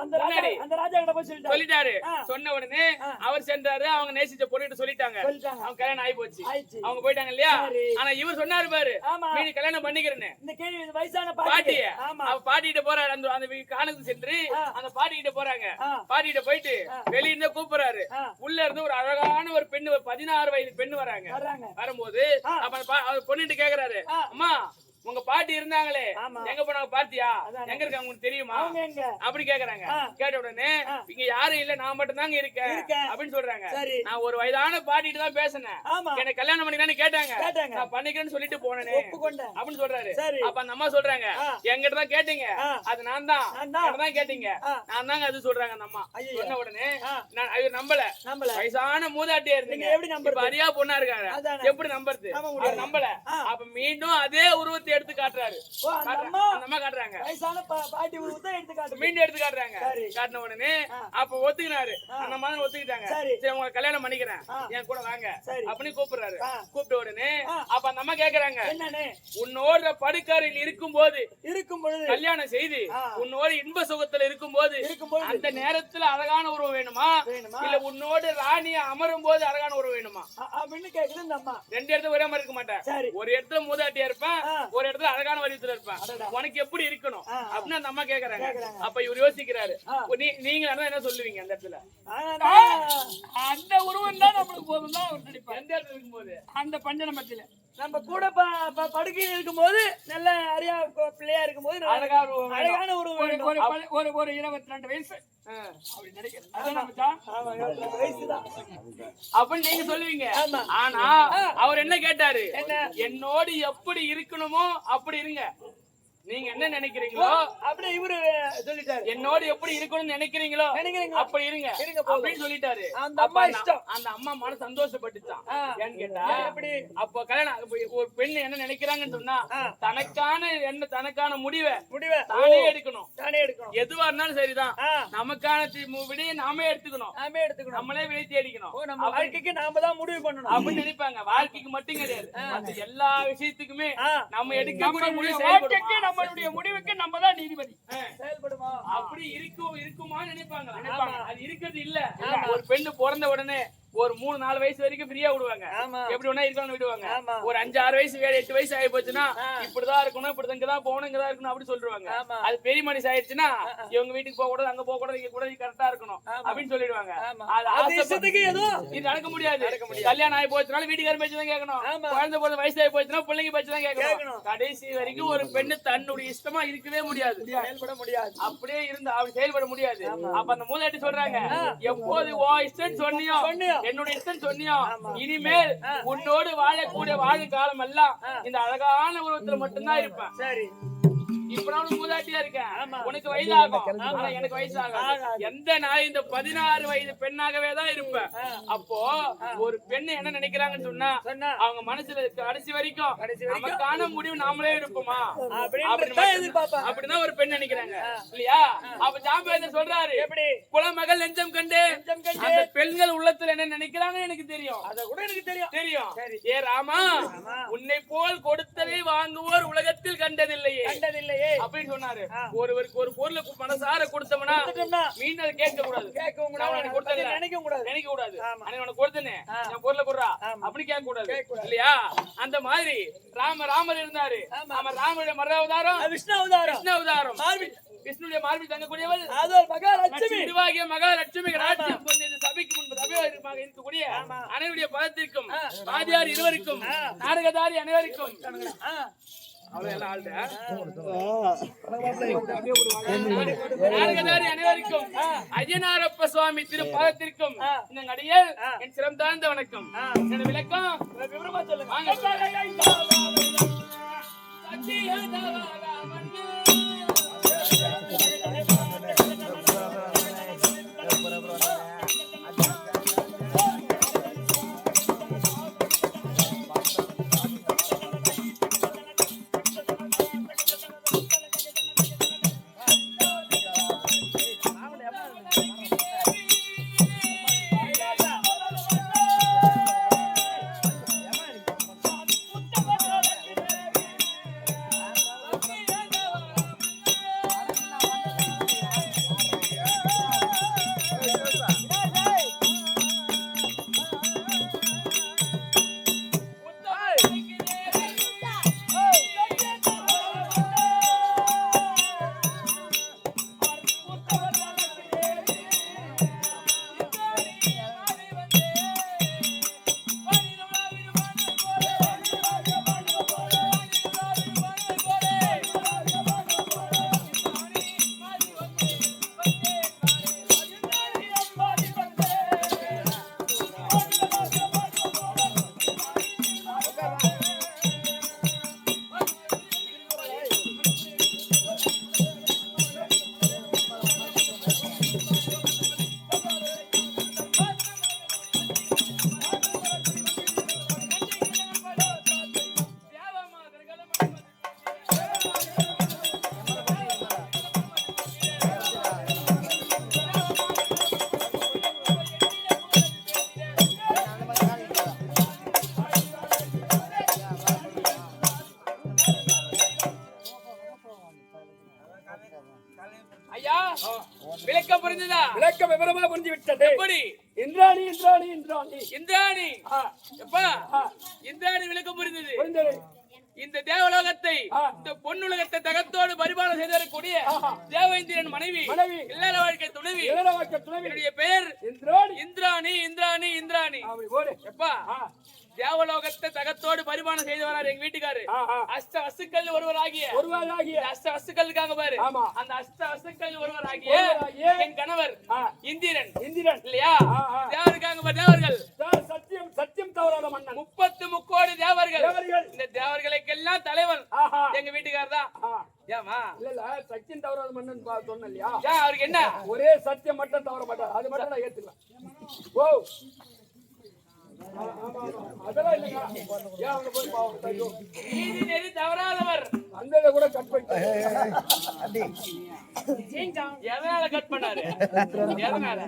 அந்த ராஜா கிட்ட போய் சொல்லிட்டாரு. சொன்ன உடனே அவர் சென்றாரு. அவங்க நேசிச்ச பொண்ணுகிட்ட சொல்லிட்டாங்க. அவங்க கல்யாணம் ஆகி போச்சு, அவங்க போயிட்டாங்க இல்லையா? ஆனா இவர் சொன்னாரு பாரு, நீ கல்யாணம் பண்ணிக்கிறேன்னு. இந்த கேள்வி வயசான பாட்டி பாட்டிகிட்ட போறாரு. அந்த காணுக்கு சென்று அந்த பாட்டிகிட்ட போறாங்க. பாட்டிகிட்ட போயிட்டு வெளிய இருந்து கூப்பிடுறாரு. உள்ள இருந்து ஒரு அழகான ஒரு பெண்ணு, 16 வயது பெண்ணு வராங்க. வரும்போது அப்ப பொண்ணுட்டு கேக்குறாரு, அம்மா உங்க பாட்டி இருந்தாங்களே எங்க போனாங்க பாத்தியா? எங்க இருக்காங்க உங்களுக்கு தெரியுமா அப்படி கேக்குறாங்க. கேட்ட உடனே இங்க யாரும் இல்ல, நான் மட்டும் தாங்க இருக்கேன் அப்படின்னு சொல்றாங்க. நான் ஒரு வயதான பாட்டிட்டு தான் பேசினேன், எனக்கு கல்யாணம் பண்ணிக்கலான்னு கேட்டாங்க, நான் பண்ணிக்கிறேன்னு சொல்லிட்டு போனேனே அப்படின்னு சொல்றாரு. அப்ப அந்த அம்மா சொல்றாங்க, என்கிட்ட தான் கேட்டீங்க, அது நான் தான் கேட்டீங்க, நான் தாங்க அது சொல்றாங்க அந்த அம்மா. சொன்ன உடனே நான் நம்பல, வயசான மூதாட்டியா இருந்தீங்க, அரியா பொண்ணா இருக்காங்க, எப்படி நம்புறது? நம்பல. அப்ப மீண்டும் அதே உருவத்தை எடுத்து காட்டுறாரு. அந்த அம்மா காட்டுறாங்க, மீண்டும் எடுத்து காட்டுறாங்க. காட்டின உடனே அப்ப ஒத்துக்கினாரு. அந்த மாதிரி ஒத்துக்கிட்டாங்க. சரி உங்களை கல்யாணம் பண்ணிக்கிறேன், என் கூட வாங்க அப்படின்னு கூப்பிடுறாரு. கூப்பிட்ட உடனே அப்ப அந்த அம்மா கேக்குறாங்க, உன்னோட படுக்காரில் இருக்கும் போது கல்யாணம் செய்து உன்னோட இன்ப சுகத்துல இருக்கும் போது அந்த நேரத்துல அழகான உருவம் வேணுமா, இல்ல உன்னோட ராணிய அமரும் போது அழகான உருவம் வேணுமா அப்படின்னு கேக்குது. 2 இடத்துல ஒரே மாதிரி இருக்க மாட்டேன். ஒரு இடத்துல மூதாட்டியா இருப்பேன், ஒரு ஒரு இடத்துல அழகான வடிவத்துல இருப்பேன், உனக்கு எப்படி இருக்கணும் அப்படின்னு அந்த அம்மா கேக்குறாங்க. அப்ப இவர் யோசிக்கிறாரு, நீங்க என்ன சொல்லுவீங்க அந்த இடத்துல? அந்த உருவம் தான் நம்மளுக்கு போதும் தான் அவர் நினைப்பார். எந்த இடத்துல இருக்கும்போது? அந்த பஞ்சன மத்தியில நம்ம கூட படுக்கையில் இருக்கும்போது நல்ல அரியா பிள்ளையா இருக்கும்போது அழகான ஒரு ஒரு 22 வயசு அப்படி நினைக்கிறேன். அதான் மச்சான். வயசுதான் அப்படின்னு நீங்க சொல்லுவீங்க. ஆனா அவர் என்ன கேட்டாரு? என்னோடு எப்படி இருக்கணுமோ அப்படி இருங்க, நீங்க என்ன நினைக்கிறீங்களோ அப்படி இவரு சொல்லிட்டாரு. என்னோடு எப்படி இருக்கணும்னு நினைக்கிறீங்களோ அப்படி இருங்க அப்படின்னு சொல்லிட்டாரு. அந்த அம்மா இஷ்டம். அந்த அம்மா மன சந்தோஷப்பட்டுச்சான். ஏன்னு கேட்டா அப்போ கல்யாணம் ஒரு பெண் என்ன நினைக்கிறாங்கன்னு சொன்னா தனக்கான முடிவை தானே எடுக்கணும். எதுவா இருந்தாலும் சரிதான், நமக்கான விடையை நாமே எடுத்துக்கணும். நம்மளே விடை தேடிக்கணும். நம்ம வாழ்க்கைக்கு நாம தான் முடிவு பண்ணணும் அப்படின்னு நினைப்பாங்க. வாழ்க்கைக்கு மட்டும் கிடையாது, மத்த எல்லா விஷயத்துக்குமே நம்ம எடுக்கக்கூடிய முடிவு நம்மளுடைய முடிவுக்கு நம்ம தான் நீதிபதி. செயல்படுமா? அப்படி இருக்குமா நினைப்பாங்க. அது இருக்கிறது இல்ல. ஒரு பெண்ணு பிறந்த உடனே ஒரு 3-4 வயசு வரைக்கும் ஃப்ரீயா விடுவாங்க. எப்படி வேணா இருக்கலாம்னு விடுவாங்க. ஒரு 5-6 வயசு 7-8 வயசு ஆகி போச்சுன்னா இப்படிதான் இருக்கணும், இப்படி இங்கதான் போகணும், இங்கதான் இருக்கணும் அப்படி சொல்லிடுவாங்க. அது பெரிய மனுஷன் ஆயிடுச்சுன்னா இவங்க வீட்டுக்கு போக கூடாது, அங்க போக கூடாது, இங்க கூட கரெக்டா இருக்கணும் அப்படின்னு சொல்லிடுவாங்க. இது நடக்க முடியாது. கல்யாணம் ஆகி போச்சுனாலும் வீட்டுக்காரர் பேச்சு தான் கேட்கணும், குழந்தை போது வயசு ஆகி போச்சுன்னா பிள்ளைங்க பேச்சு தான் கேட்கணும். கடைசி வரைக்கும் ஒரு பெண்ணு தன்னுடைய இஷ்டமா இருக்கவே முடியாது, செயல்பட முடியாது. அப்படியே இருந்து அப்படி செயல்பட முடியாது. அப்ப அந்த மூதாட்டி சொல்றாங்க, எப்போது ஓ இஷ்டம் சொன்னியோ, என்னுடைய இஷ்டம் சொன்னியோ, இனிமேல் உன்னோடு வாழக்கூடிய வாழும் காலம் எல்லாம் இந்த அழகான உருவத்துல மட்டும்தான் இருப்பேன். சரி, இப்ப நான் மூதாட்டியா இருக்கேன், உனக்கு வயதாகும், ஆனா எனக்கு வயசாகும். எந்த நாய் இந்த 16 வயது பெண்ணாகவே தான் இருப்பேன். அப்போ ஒரு பெண்ணு என்ன நினைக்கிறாங்கன்னு சொன்னா அவங்க மனசுல கடைசி வரைக்கும் நமக்கான முடிவு நாமளே எடுப்போமா அப்படின்னா ஒரு பெண் நினைக்கிறாங்க இல்லையா? அப்ப ஜாம்பேதர் சொல்றாரு, குலமகள் நெஞ்சம் கண்டு அந்த பெண்கள் உள்ளத்துல என்ன நினைக்கிறாங்கன்னு எனக்கு தெரியும். அத கூட எனக்கு தெரியும். ஏ ராமா, உன்னை போல் கொடுத்ததை வாங்குவோர் உலகத்தில் கண்டதில்லையே அப்படின்னு சொன்னாரு. ஒருவருக்கு ஒரு பொருளை மனசார கொடுத்தோம்னா மீண்டும் அதை கேட்க கூடாது, நினைக்க கூடாது. உனக்கு கொடுத்தனே என் பொருளை கொடுறா அப்படி கேட்க கூடாது இல்லையா? அந்த மாதிரி ராமர் இருந்தாரு. ராமருடைய மரணாவதாரம் விஷ்ணு அவதாரம். விஷ்ணுடைய மார்பில் தங்கக்கூடியவள் நிர்வாகிய மகாலட்சுமி. ராஜ்யம் சபைக்கு முன்பு சபையாக இருக்கக்கூடிய அனைவருடைய பதத்திற்கும் வாதியார் இருவருக்கும் நாடகதாரி அனைவருக்கும் அனைவருக்கும் ஐயனாரப்ப சுவாமி திருப்பாதத்திற்கும் இந்த நடிகர் என் சிரம் தாழ்ந்த வணக்கம். என்னோட விளக்கம் விவரமா சொல்லுங்க. ஐயா, விளக்கம் புரிஞ்சதா? விளக்கம் விவரமா புரிஞ்சு விட்டது. எப்படி? இந்திராணி எப்பா இந்திராணி விளக்கம் புரிந்தது. இந்த தேவலோகத்தை இந்த பொன்னுலகத்தை தகத்தோடு பரிபாலனை செய்தக்கூடிய தேவேந்திரன் மனைவி இல்லற வாழ்க்கை துணைவி என்னுடைய பெயர் இந்திராணி இந்திராணி இந்திராணி எப்பா தேவலோகத்தை தகத்தோடு பரிமாணம் செய்து வராரு எங்க வீட்டுக்காரு அஷ்ட வசுக்கள் ஒருவராகிய அஷ்ட வசுக்களுக்காக பாரு அந்த அஷ்ட வசுக்கள் ஒருவராகிய என் கணவர் இந்திரன் இல்லையா தேவருக்காக பாரு தேவர்கள் சத்தியம் தவறாத மன்னன் 33 தேவர்கள் இந்த தேவர்களுக்கெல்லாம் தலைவன் எங்க வீட்டுக்காரர் தான் ஏமா இல்ல சத்தியம் தவறாத மன்னன் சொன்ன இல்லையா அவருக்கு என்ன ஒரே சத்தியம் மட்டும் தவற மாட்டார் அது மட்டும் நான் ஏத்துக்கலாம் ஓ அதெல்லாம் இல்லைங்க ஏன் அவங்க போய் பாவம் நீதி நெறி தவறாதவர் அந்த கூட கட் பண்ணிட்டாரு எதனால கட் பண்ணாரு எதனால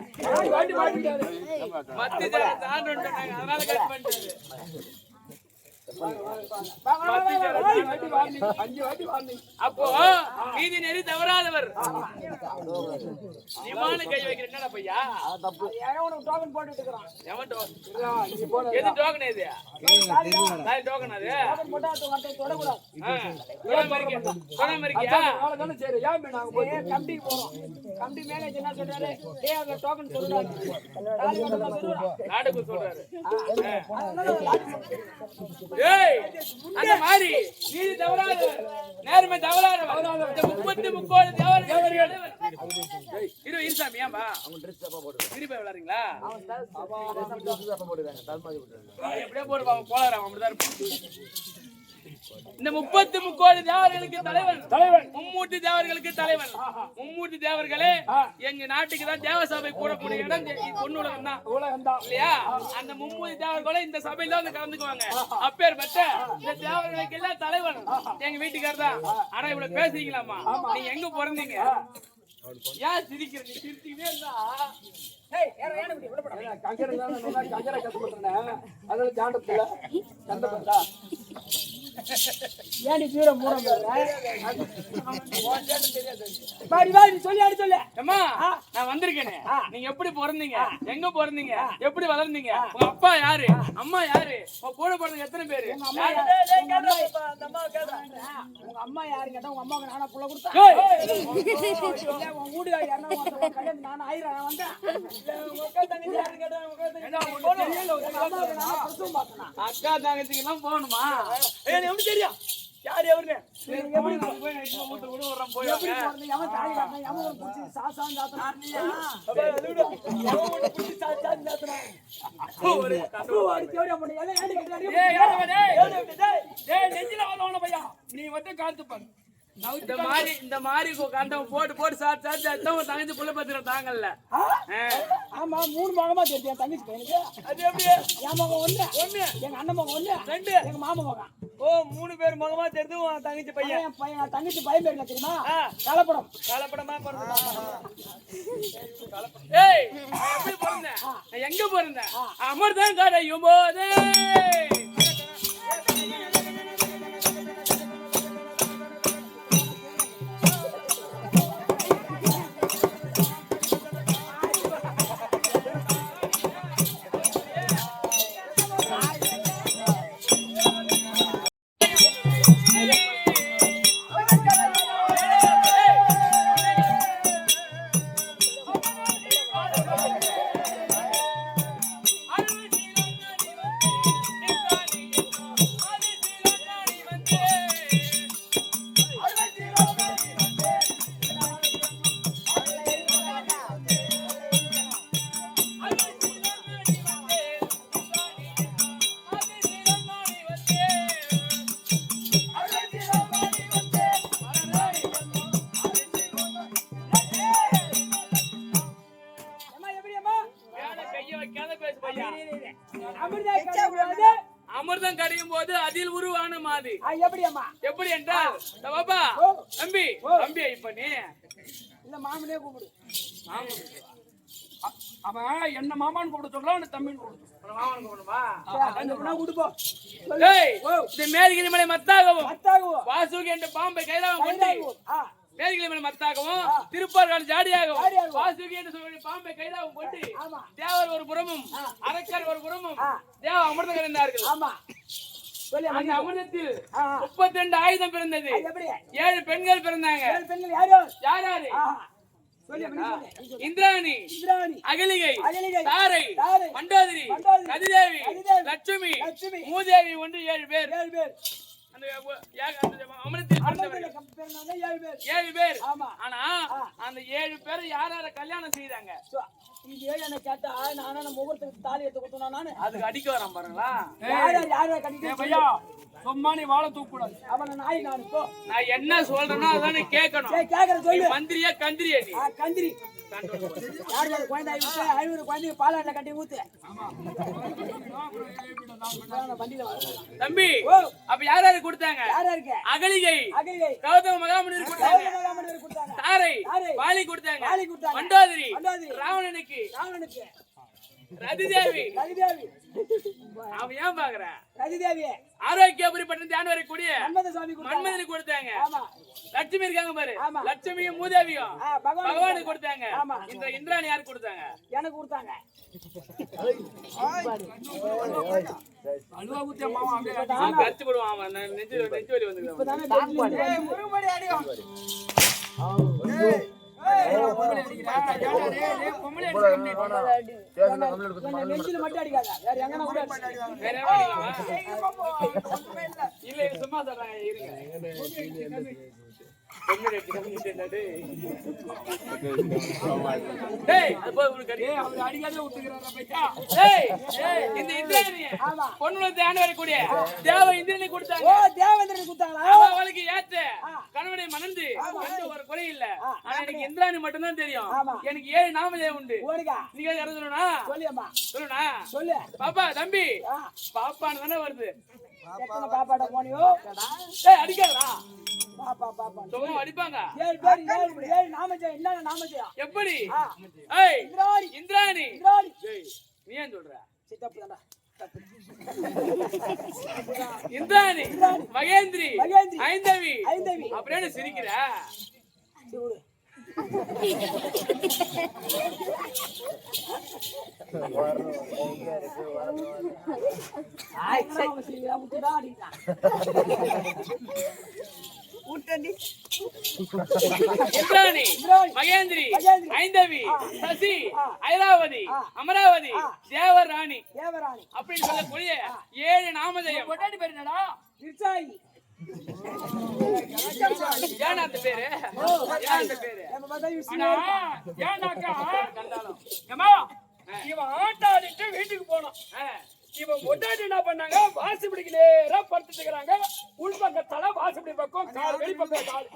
வாட்டி மாட்டிட்டாரு மத்தி தான் அதனால கட் பண்ணிட்டாரு அப்போ நீதி நெறி தவறாதவர் நிமான கை வைக்கிற என்னடா பையா டோக்கன் போட்டுட்டு இருக்கான் எது டோக்கன் இது டோக்கன் அது போட்டா தொடக்கூடாது கம்பி போறோம் கம்பி மேனேஜர் என்ன சொல்றாரு அந்த டோக்கன் சொல்றாரு நாடுக்கு சொல்றாரு ஏய் அந்த மாதிரி நீதி தவறாதவர் நேர்மை தவறாதவர் 33 தேவர்கள் இரு இருசாமி ஏம்பா அவங்க Dress அப்பா போடு திருப்பி விளையாடுறீங்களா எப்படியே போடு பாவம் போறாரு அவன் அப்படிதான் இந்த 33 தேவர்களுக்கு தலைவன் மும்மூர்த்தி தேவர்களுக்கு தலைவன் மும்மூர்த்தி தேவர்களே எங்க நாட்டுக்கு தான் தேவசபை கூடக்கூடிய இடம் பொன்னுலகம் தான் இல்லையா அந்த மும்மூர்த்தி தேவர்களும் இந்த சபையில வந்து கலந்துக்குவாங்க அப்பேற்பட்ட இந்த தேவர்களுக்கு எல்லாம் தலைவன் எங்க வீட்டுக்காரர் தான் ஆனா இவ்வளவு பேசுறீங்களாமா நீங்க எங்க பிறந்தீங்க ஏன் சிரிக்கிற நீ சிரிச்சுக்கிட்டே இருந்தா ஏன் வீர மூடம் சொல்லு அம்மா நான் வந்திருக்கேனே நீங்க எப்படி பிறந்தீங்க எங்க பிறந்தீங்க எப்படி வளர்ந்தீங்க உங்க அப்பா யாரு அம்மா யாரு உங்க கூட பிறந்தவங்க எத்தனை பேரு உங்க அம்மா யாரு கேட்டா உங்க அம்மாவுக்கு நானா புள்ள கொடுத்தேன் உங்க வீடு கல்யாணம் நானும் ஆயிரம் வந்தேன் அக்கா தங்கச்சிக்கு எல்லாம் போகணுமா எப்படி தெரியும் யாரு எவருன்னு நீ வந்து காத்துப்பாங்க இந்த மாதிரி கண்டம் போட்டு சாப்பிட்டு தங்கச்சி புள்ள பத்திர தாங்கல்ல ஆமா 3 மகமா தெரியும் என் தங்கச்சி பையனுக்கு அது எப்படி என் மகன் ஒண்ணு எங்க அண்ணன் மகன் ஒண்ணு 2 எங்க மாமா மகன் ஓ 3 பேர் மகமா தெரிது உன் தங்கச்சி பையன் தங்கச்சி பையன் பேர்ல தெரியுமா கலப்படமா ஏய் எப்படி பிறந்தேன் எங்க பிறந்தேன் அமர்தான் கடையும் போதே அமிர்தம் கடையும் போது அதில் உருவான மாது எப்படி என்றால் பாப்பா தம்பி இப்ப நீ இல்ல மாமனே கூப்பிடு அவன் என்ன மாமான்னு கூப்பிட சொல்றான் தம்பின்னு கூப்பிடுவான் மேல்கிரி மலை மத்தாகவும் வாசுகி என்ற பாம்பை கைலாவும் கொண்டு மேல்கிரி மலை மத்தாகவும் திருப்பார்காடு ஜாடியாகவும் வாசுகி என்று சொல்லி பாம்பை கைலாவும் கொண்டு தேவர் ஒரு புறமும் அரக்கர் ஒரு புறமும் தேவ அமிர்தம் கிடைந்தார்கள் சொல்லு அந்த அமிர்தத்தில் ஆ. 32 ஆயுதம் பிறந்தது. அது எப்படி 7 பெண்கள் பிறந்தாங்க. 7 பெண்கள் யாரு யார் யாரு? சொல்லு நீ சொல்லு. இந்திராணி, இந்திராணி, அகலிகை, அகலிகை, தாரை, தாரை, மண்டோதரி, மண்டோதரி, ரதிதேவி, ரதிதேவி, லட்சுமி, லட்சுமி, மூதேவி ஒன்று 7 பேர். 7 பேர். அந்த அமிர்தத்தில் பிறந்தவர்கள் பிறந்தவங்க 7 பேர். 7 பேர். ஆமா. ஆனா அந்த 7 பேரை யார் யார கல்யாணம் செய்தாங்க? இது என்ன கேட்டா நானா முகூர்த்தத்துக்கு தாலி எடுத்து கொடுத்தோம் நானு. அதுக்கு அடிக்க வரான் பாருங்களா. யார கண்டிப்பா பையா சும்மா நீ வாழ தூக்க கூடாது. அவன நாய் நானு போ. நான் என்ன சொல்றேனோ அதான் நீ கேட்கணும். சரி கேக்குற நீ சொல்லு. மந்திரியா கந்திரியா நீ? கந்திரி. யார் யார் குழந்தை விட்டு 500 குழந்தைக்கு பாலாட்ட கட்டி ஊத்து. வண்டியில வர. தம்பி ஓ. அப்ப யார் யாரு கொடுத்தாங்க? யாரா இருக்கு? அகலிகை, அகலிகை, கௌதம மகாமுனிவர் கொடுத்தாங்க. ராமநாதர் கொடுத்தாங்க. தாரை, தாரை, வாலி கொடுத்தாங்க. வாலி கொடுத்தாங்க. மண்டோதரி, மண்டோதரி, ராவணனுக்கு, ராவணனுக்கு, ரதிதேவி. ரதிதேவி, அவன் ஏன் பாக்குற? ரதிதேவி, ஆரோக்கியபுரி பட்டணம் தியானம் வரக்கூடிய மன்மத சுவாமி கொடுத்தாங்க. மன்மதனுக்கு கொடுத்தாங்க. ஆமா. லட்சுமி இருக்காங்க பாரு. ஆமா. லட்சுமியும் மூதேவியும் பகவானுக்கு கொடுத்தாங்க. ஆமா. இந்த இந்திராணி யாருக்கு கொடுத்தாங்க? எனக்கு கொடுத்தாங்க. அல்வா ஊத்திய மாமா அப்படியே நான் கருத்து போடுவான் அவன். நெஞ்சு வலி வந்துருக்கான். இப்பதானே பெட்ல முருகமணி அடி நெஞ்சில மட்டும் அடிக்காத. வேற எங்கனா கூட அடி. வேற எவன் அடிக்கலாம்? இல்ல இது சும்மா சொல்றாங்க. இருங்க. டேய், அது போய் உனக்கு அடி. அவர் அடிக்காதே விட்டுக்கிறாரா பையா? டேய், இந்த இந்திராணியை ஆமா. பொண்ணுல தியானம் வரக்கூடிய தேவ இந்திரனை கொடுத்தாங்க. ஓ தேவேந்திரன் கொடுத்தாங்களா? அவளுக்கு ஏத்த கணவனை மணந்து எந்த ஒரு குறை இல்ல. ஆனா எனக்கு இந்திராணி மட்டும் தான் தெரியும். ஆமா. எனக்கு 7 நாமதேவம் உண்டு. ஓடுங்க. நீங்க யாரும் சொல்லணும்னா சொல்லியம்மா. சொல்லணும்னா சொல்லு. பாப்பா தம்பி ஆ. பாப்பான்னு தானே வருது. எத்தனை பாப்பாட்ட போனியோ? டேய் அடிக்காதடா. பாப்பா பாப்பா. சும்மா அடிப்பாங்க. 7 பேர் 7 நாமஜெயம் என்ன நாமஜெயம்? எப்படி? ஆ. ஏய் இந்திராணி, இந்திராணி. இந்திராணி. டேய் நீ ஏன் சொல்ற? சித்தப்பு தான்டா. தப்பு. இந்திராணி, மகேந்திரி, மகேந்திரி, ஐந்தவி. ஐந்தவி. அப்படியே சிரிக்கிற. சூடு. இந்திராணி, மகேந்திரி, ஐந்தவி, சசி, ஐராவதி, அமராவதி, தேவராணி தேவராணி, அப்படின்னு சொல்லக்கூடிய 7 நாமதேயம். கொண்டாடி பேர் என்னடா? விருச்சாயி. ஏன் அந்த பேரு? ஏன் அந்த பேரு? நம்ம பார்த்தா அண்ணா, விஷ்ணு. ஏன்னாக்கா கண்டாலும் ஏம்மா, இவன் ஆட்டாடிட்டு வீட்டுக்கு போனான். இவன் கொண்டாடி என்ன பண்ணாங்க? வாசப்படிக்கு நேரா படுத்துட்டு இருக்கிறாங்க. உள்பக்கத்தால வாசப்படி பக்கம் கால் வெளிப்பக்கம் கால்.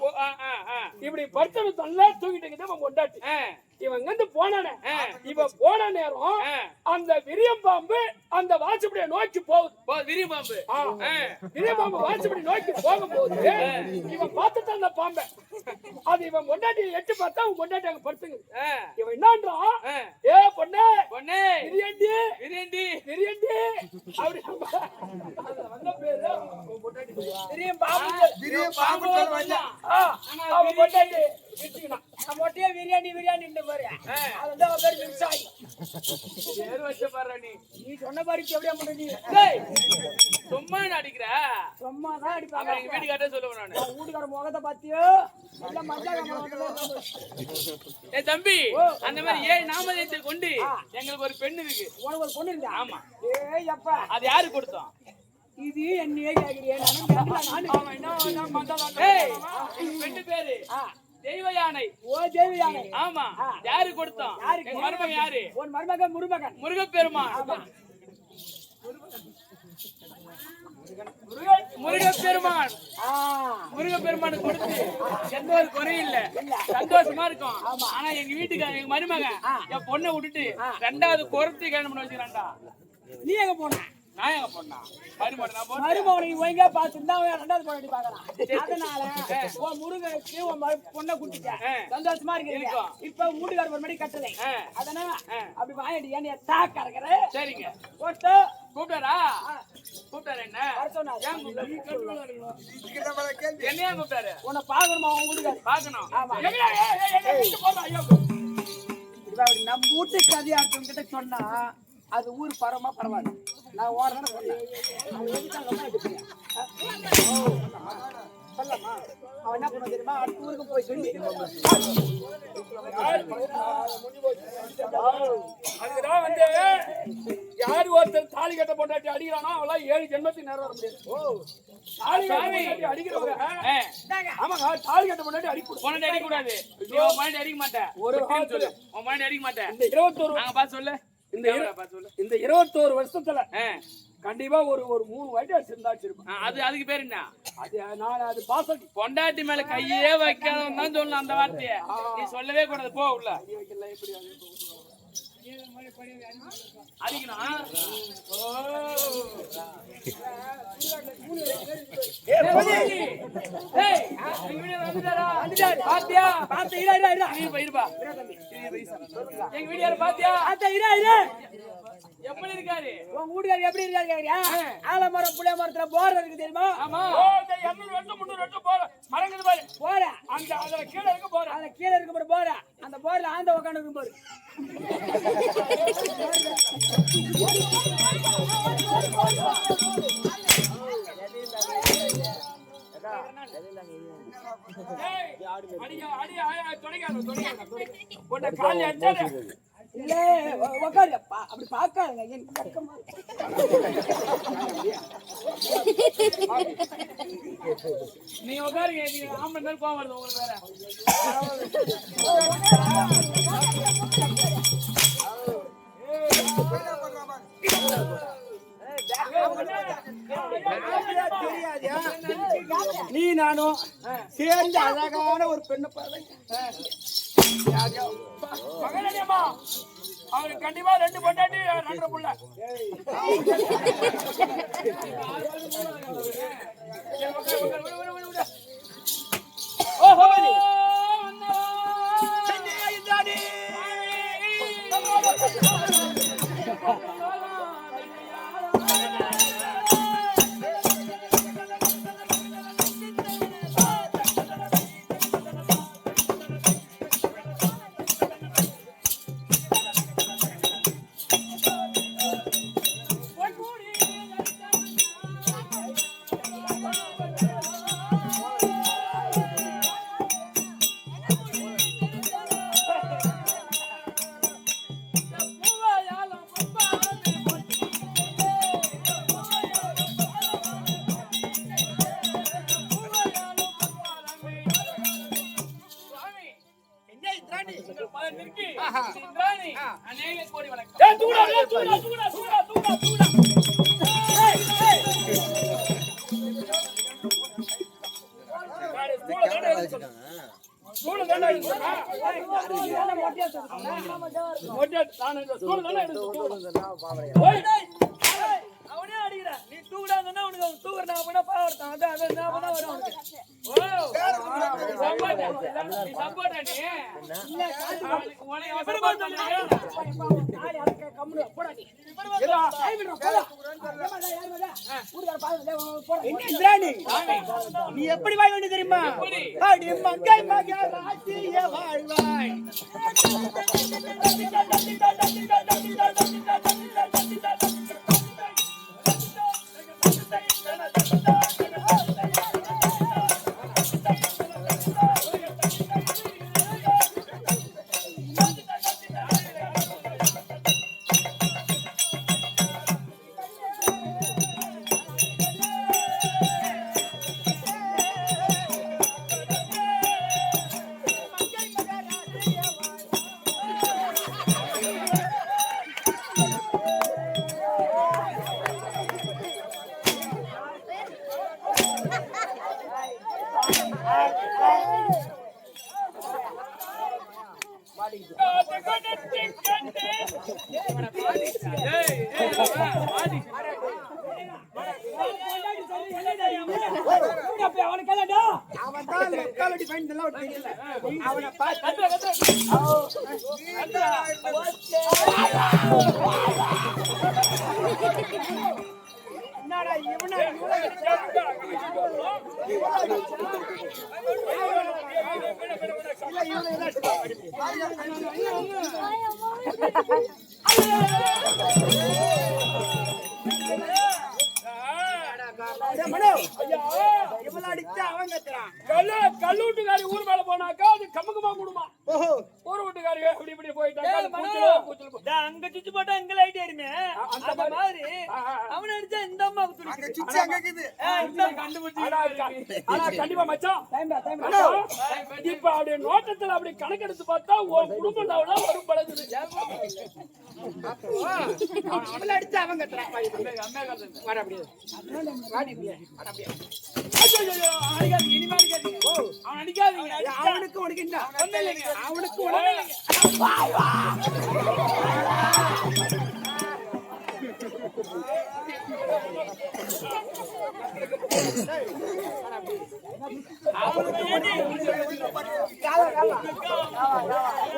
இப்படி படுத்து நல்லா தூங்கிட்டு இருக்குது இவன் கொண்டாட்டி. இவன் இருந்து போனானே, இவன் போன நேரம் அந்த விரியம் பாம்பு அந்த வாசப்படியை நோக்கி போகுது. விரியும் பாம்பு. விரியம் பாம்பு வாசப்படி நோக்கி போகும்போது இவன் பார்த்துட்டு அந்த பாம்பை அது இவன் கொண்டாட்டி எட்டு பார்த்தா அவன் கொண்டாட்டி அங்க படுத்துங்க. இவன் என்னன்றான்? ஏ பொண்ணே பொண்ணே விரியண்டி விரியண்டி விரியண்டி அப்படி வந்த பேரு கொண்டாட்டி விரியம் பாம்பு. விரியம் பாம்பு வந்தான். அவன் கொண்டாட்டி வச்சுக்கினான். மொட்டையே பிரியாணி பிரியாணி பாரு. அது வந்து அவர் பேர் விவசாயி. பேர் வச்ச பாரு நீ. நீ சொன்ன மாதிரி எப்படியா பண்ணி? டேய் சும்மா அடிக்கிற. சும்மா தான் அடிப்பாங்க. எங்க வீட்டுக்காரே சொல்லுவேன் நானு. வீட்டுக்கார முகத்தை பாத்தியோ நல்ல மஞ்சள் கம்பளம். ஏ தம்பி, அந்த மாதிரி 7 நாமதேயத்தை கொண்டு எங்களுக்கு ஒரு பெண் இருக்கு. உனக்கு ஒரு பொண்ணு இருந்தா? ஆமா. ஏய் அப்பா, அது யாரு கொடுத்தோம்? இது என்னையே கேக்குறியே? ஏய் பெண்ணு பேரு தெய்வ யானை. ஓ தேவி யானை. ஆமா. யாரு கொடுத்தோம்? யாருக்கு? எங்க மருமகன் யாரு? உன் மருமகன் முருகன். முருகப்பெருமான். முருகப்பெருமான். முருகப்பெருமானுக்கு கொடுத்து எந்த ஒரு குறையும் இல்ல, சந்தோஷமா இருக்கும். ஆனா எங்க வீட்டுக்கார எங்க மருமகன் என் பொண்ணை விட்டுட்டு 2வது குறைச்சி கல்யாணம் பண்ண வச்சுக்கிறான்டா. நீ எங்க போன? நான் எங்க பொண்ணா? மருமகன் நான் போனேன். மருமகனை நீ ஒழுங்கா பார்த்துருந்தா அவன் 2வது பொண்ணு பாக்குறான். அதனால உன் முருகனுக்கு உன் பொண்ணை கொடுத்துட்டேன். சந்தோஷமா இருக்கீங்க. இப்ப வீட்டுக்கார ஒரு மணி கட்டலை. அதனால அப்படி வாயடி ஏன் தாக்க இருக்கிற? சரிங்க. போட்டு கூப்பிட்டாரா? கூப்பிட்டாரு என்ன? வர சொன்னாரு. ஏன் கூப்பிட்டாரு? இதுக்கு நம்மள கேள்வி. என்ன ஏன் கூப்பிட்டாரு? உன்னை பாக்கணுமா உன் வீட்டுக்காரு? பாக்கணும். ஆமா. ஐயோ இப்ப அப்படி நம்ம வீட்டு கதையாட்டம் கிட்ட சொன்னா அது ஊர் பரமா பரவாயில்ல. நான் ஓடுறேன்னு சொன்னேன். அவன் எதுக்காக அம்மா எடுத்துக்கியா? சொல்லம்மா. அவன் என்ன பண்ண தெரியுமா? அடுத்த ஊருக்கு போய் சொல்லி அதுக்குதான் வந்து யாரு ஒருத்தர் தாலி கட்ட பொண்டாட்டி அடிக்கிறானோ அவெல்லாம் 7 ஜென்மத்துக்கு நேரம் வர முடியாது. தாலி கட்ட பொண்டாட்டி அடிக்கிறவங்க ஆமாங்க, தாலி கட்ட பொண்டாட்டி அடிக்கூடாது. பொண்ணு அடிக்க கூடாது. உன் மைண்ட் அடிக்க மாட்டேன். ஒரு சொல்லு. உன் மைண்ட் அடிக்க மாட்டேன். இந்த 21 நாங்க பார்த்து சொல்லு. இந்த 21 வருஷத்துல கண்டிப்பா ஒரு 3 வாட்டி அடிச்சிருப்பேன். அதுக்கு பேர் என்ன? அது பாசம். பொண்டாட்டி மேல கையே வைக்காதவன் தான் சொல்லணும் அந்த வார்த்தைய. நீ சொல்லவே கூடாது. போ உள்ள அடிக்கணும். பாத்தியா? இருப்பா. எங்க வீடியோ பாத்தியா? எப்படி இருக்காரு? உன் வீட்டுக்காரர் எப்படி இருக்காரு கேக்குறியா? ஆலமரம் புளிய மரத்துல போர் இருக்கு தெரியுமா? ஆமா. 200 வருஷம் 300 வருஷம் போற மரங்குது பாரு. போற அந்த அதுல கீழ இருக்க போற. அந்த கீழே இருக்க போற போற அந்த போர்ல ஆந்த உட்காந்து இருக்கும் போது இல்ல உட்காரு அப்படி பாக்காதுங்க எனக்கு பக்கமா நீ உட்காருங்க. நீ ஆம்பளை மேல கோவம் வருது உங்களுக்கு வேற. நீ நானும் சேர்ந்து அழகான ஒரு பெண்ணை பாருங்க. அவருக்கு கண்டிப்பா 2 பொண்டாட்டி 2 புள்ள. அநேக கோடி வணக்கம். அவனே அடிக்கிறான். நீ தூக்குடாங்கன்னா உனக்கு தூக்குற நான் பண்ண பாவத்தான். அதான் நான் பண்ண வரும் உனக்கு. நீ சப்போர்ட்டா நீ? இல்ல காத்து உனக்கு எப்படி போடுறது? ஆளி அடக்க கம்முனு போடா நீ. கை விடுறா போடா. ஏமாடா யாருடா? ஊர்ல பாருங்க போடா. என்ன இந்திராணி? நீ எப்படி வாய் வேண்டி தெரியுமா? அடி மங்கை மகா ராசிய வாழ்வாய். அவன் கத்துறான். கல்லூட்டுக்காரி ஊர் மேல போனாக்கா அது கமுகமா கூடுமா. ஓஹோ ஊர் வீட்டுக்காரி இப்படி இப்படி போயிட்டாங்க அங்க சுச்சு போட்டா இங்க லைட் ஏறுமே அந்த மாதிரி அவன் அடிச்சா இந்த அம்மா அங்க சுச்சி அங்க இருக்குது. கண்டிப்பா மச்சான் இப்ப அப்படியே நோட்டத்துல அப்படி கணக்கெடுத்து பார்த்தா உன் குடும்பம் வரும் பழகுது. அவள அடிச்சு அவன் கத்துறான். வர அப்படியே வாடி அப்படியே இனிமே அடிக்காதீங்க. அவன் அடிக்காதீங்க. அவனுக்கு உனக்கு என்ன அவனுக்கு உனக்கு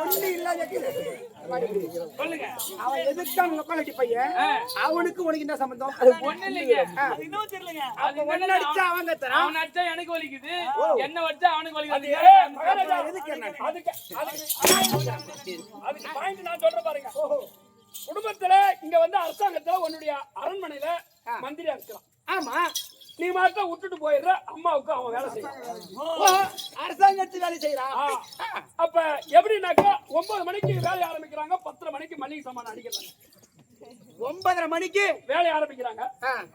ஒண்ணு இல்லாத சொல்லுங்க. அவன் எதிர்த்தான் லொக்காலிட்டி பையன். அவனுக்கு உனக்கு என்ன சம்பந்தம்? ஒண்ணு இல்லைங்க. இன்னும் தெரியலங்க அவன் ஒண்ணு அடிச்சா அவன் கத்துறான். அவன் அடிச்சா எனக்கு வலிக்குது, என்ன வச்சா அவனுக்கு வலிக்குது. எதுக்கு என்ன அதுக்கு பாயிண்ட் நான் சொல்றேன் பாருங்க. குடும்பத்துல இங்க வந்து அரசாங்கத்துல உன்னுடைய அரண்மனையில மந்திரியா இருக்கிறான். ஆமா நீ மாட்ட விட்டுட்டு போயிடுற. அம்மாவுக்கு அவன் வேலை செய்யறான். அரசாங்கத்து வேலை செய்யறான். அப்ப எப்படின்னாக்கா 9 மணிக்கு வேலையை ஆரம்பிக்கிறாங்க, 10:30 மணிக்கு மளிகை சாமான் அடிக்கிறாங்க. 9:30 மணிக்கு வேலை ஆரம்பிக்கிறாங்க,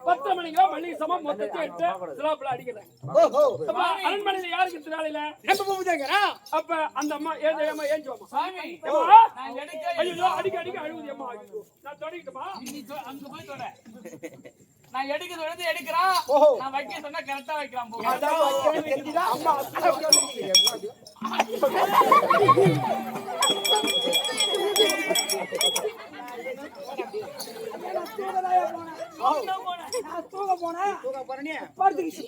10 மணிக்கு மளிகை சாமான் மொத்தத்தை எடுத்து சிலாப்புல அடிக்கிறாங்க. ஓஹோ அரண்மனையில யாருக்கு இந்த வேலையில நம்ம போகுதாங்கறா. அப்ப அந்த அம்மா ஏஞ்சுவாமா சாமி, நான் ஐயோ அடிக்க அடிக்க அழுகுது அம்மா. நான் தொடங்கிட்டுமா? அங்க போய் தொட. நான் எடுக்கிறது வந்து எடுக்கிறான். நான் வைக்க சொன்னா கரெக்டா வைக்கலாம். போ. அதான் வைக்கணும் தெரியுதா? அம்மா தூங்க போனேன் தூங்க போறனே படுத்துக்கிச்சு.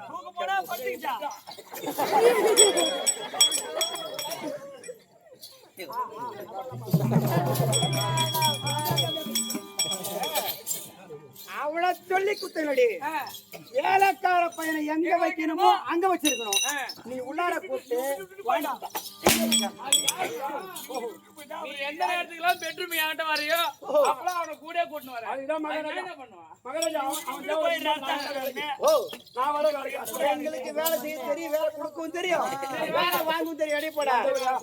தூங்க போனா படுத்துக்கிச்சா? அவள சொல்லி குத்தனடி. வேலைக்கார பையனை எங்க வைக்கணுமோ அங்க வச்சிருக்கணும். நீ உள்ளார கூப்பிட்டு வேண்டாம். நீ எந்த நேரத்துக்குலாம் பெட்ரூம் என்கிட்ட வரையோ அப்பலாம் அவனை கூட கூட்டிட்டு வரேன். அதுதான் மகாராஜா. என்ன பண்ணுவான்? மகாராஜா நான் வர வேலைக்கு எங்களுக்கு வேலை செய்ய தெரியும், வேலை கொடுக்கவும் தெரியும், வேலை வாங்கவும் தெரியும். அடி போடா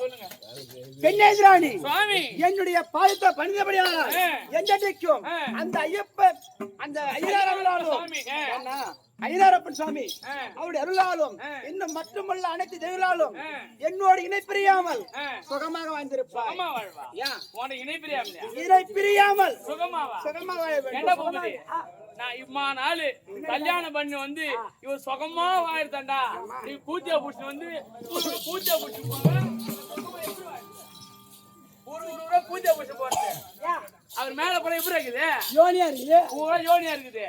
சொல்லுங்க. பெண்ணேந்திராணி சுவாமி, என்னுடைய பாதத்தை பணிந்தபடியால் எந்தடைக்கும் அந்த ஐயப்ப அந்த ஐயனாரவளாலும் சுவாமி, ஐயனாரப்பன் சுவாமி அவருடைய அருளாலும் இன்னும் மட்டுமல்ல அனைத்து தெய்வங்களாலும் என்னோட இணை பிரியாமல் சுகமாக வாழ்ந்திருப்பார். சுகமா வாழ்வா? உனக்கு இணை பிரியாமலையா? இணை பிரியாமல் சுகமாவா? சுகமாக வாழ என்ன வேண்டும். பூபதி, நான் இம்மா நாளு கல்யாணம் பண்ணி வந்து இவன் சுகமா வாழ்த்தாண்டா. நீ பூஜை புடிச்சு வந்து பூஜை புடிச்சு போங்க. ஊரு பூஜை புடிச்சு போறது. அவர் மேல போற எப்படி இருக்குது? யோனியா இருக்குது. பூரா யோனியா இருக்குது.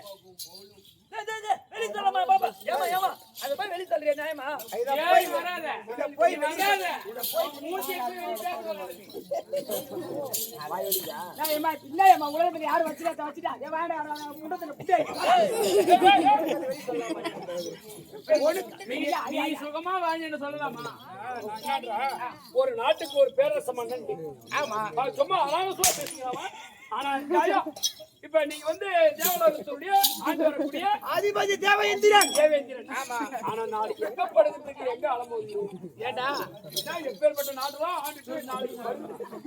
வெளி தள்ளமா பாபா. ஏமா ஏமா அது போய் வெளி தள்ளுறியா நியாயமா? ஏய் வராத. போய் வராத. மூஞ்சி எப்படி வெளிய பேசுறது? நியாயமா இல்லையம்மா உலகத்துல யாரும் வச்சுட்டா ஏ வேண்டாம் முண்டத்துல புட்டை. நீ சுகமா வாழ்ந்து சொல்லலாமா? ஒரு நாட்டுக்கு ஒரு பேரரச மன்னன். ஆமா சும்மா அனாவசியமா பேசுகிறாமா? ஆனா இப்ப நீங்க வந்து தேவலோகத்துடைய ஆண்டு வரக்கூடிய அதிபதி தேவேந்திரன். தேவேந்திரன். ஆமா. ஆனா நாளைக்கு எங்க படுக்கிறதுக்கு எங்க அலம்போது? ஏண்டா நான் எப்பேற்பட்ட நாடுதான் ஆண்டு நாளைக்கு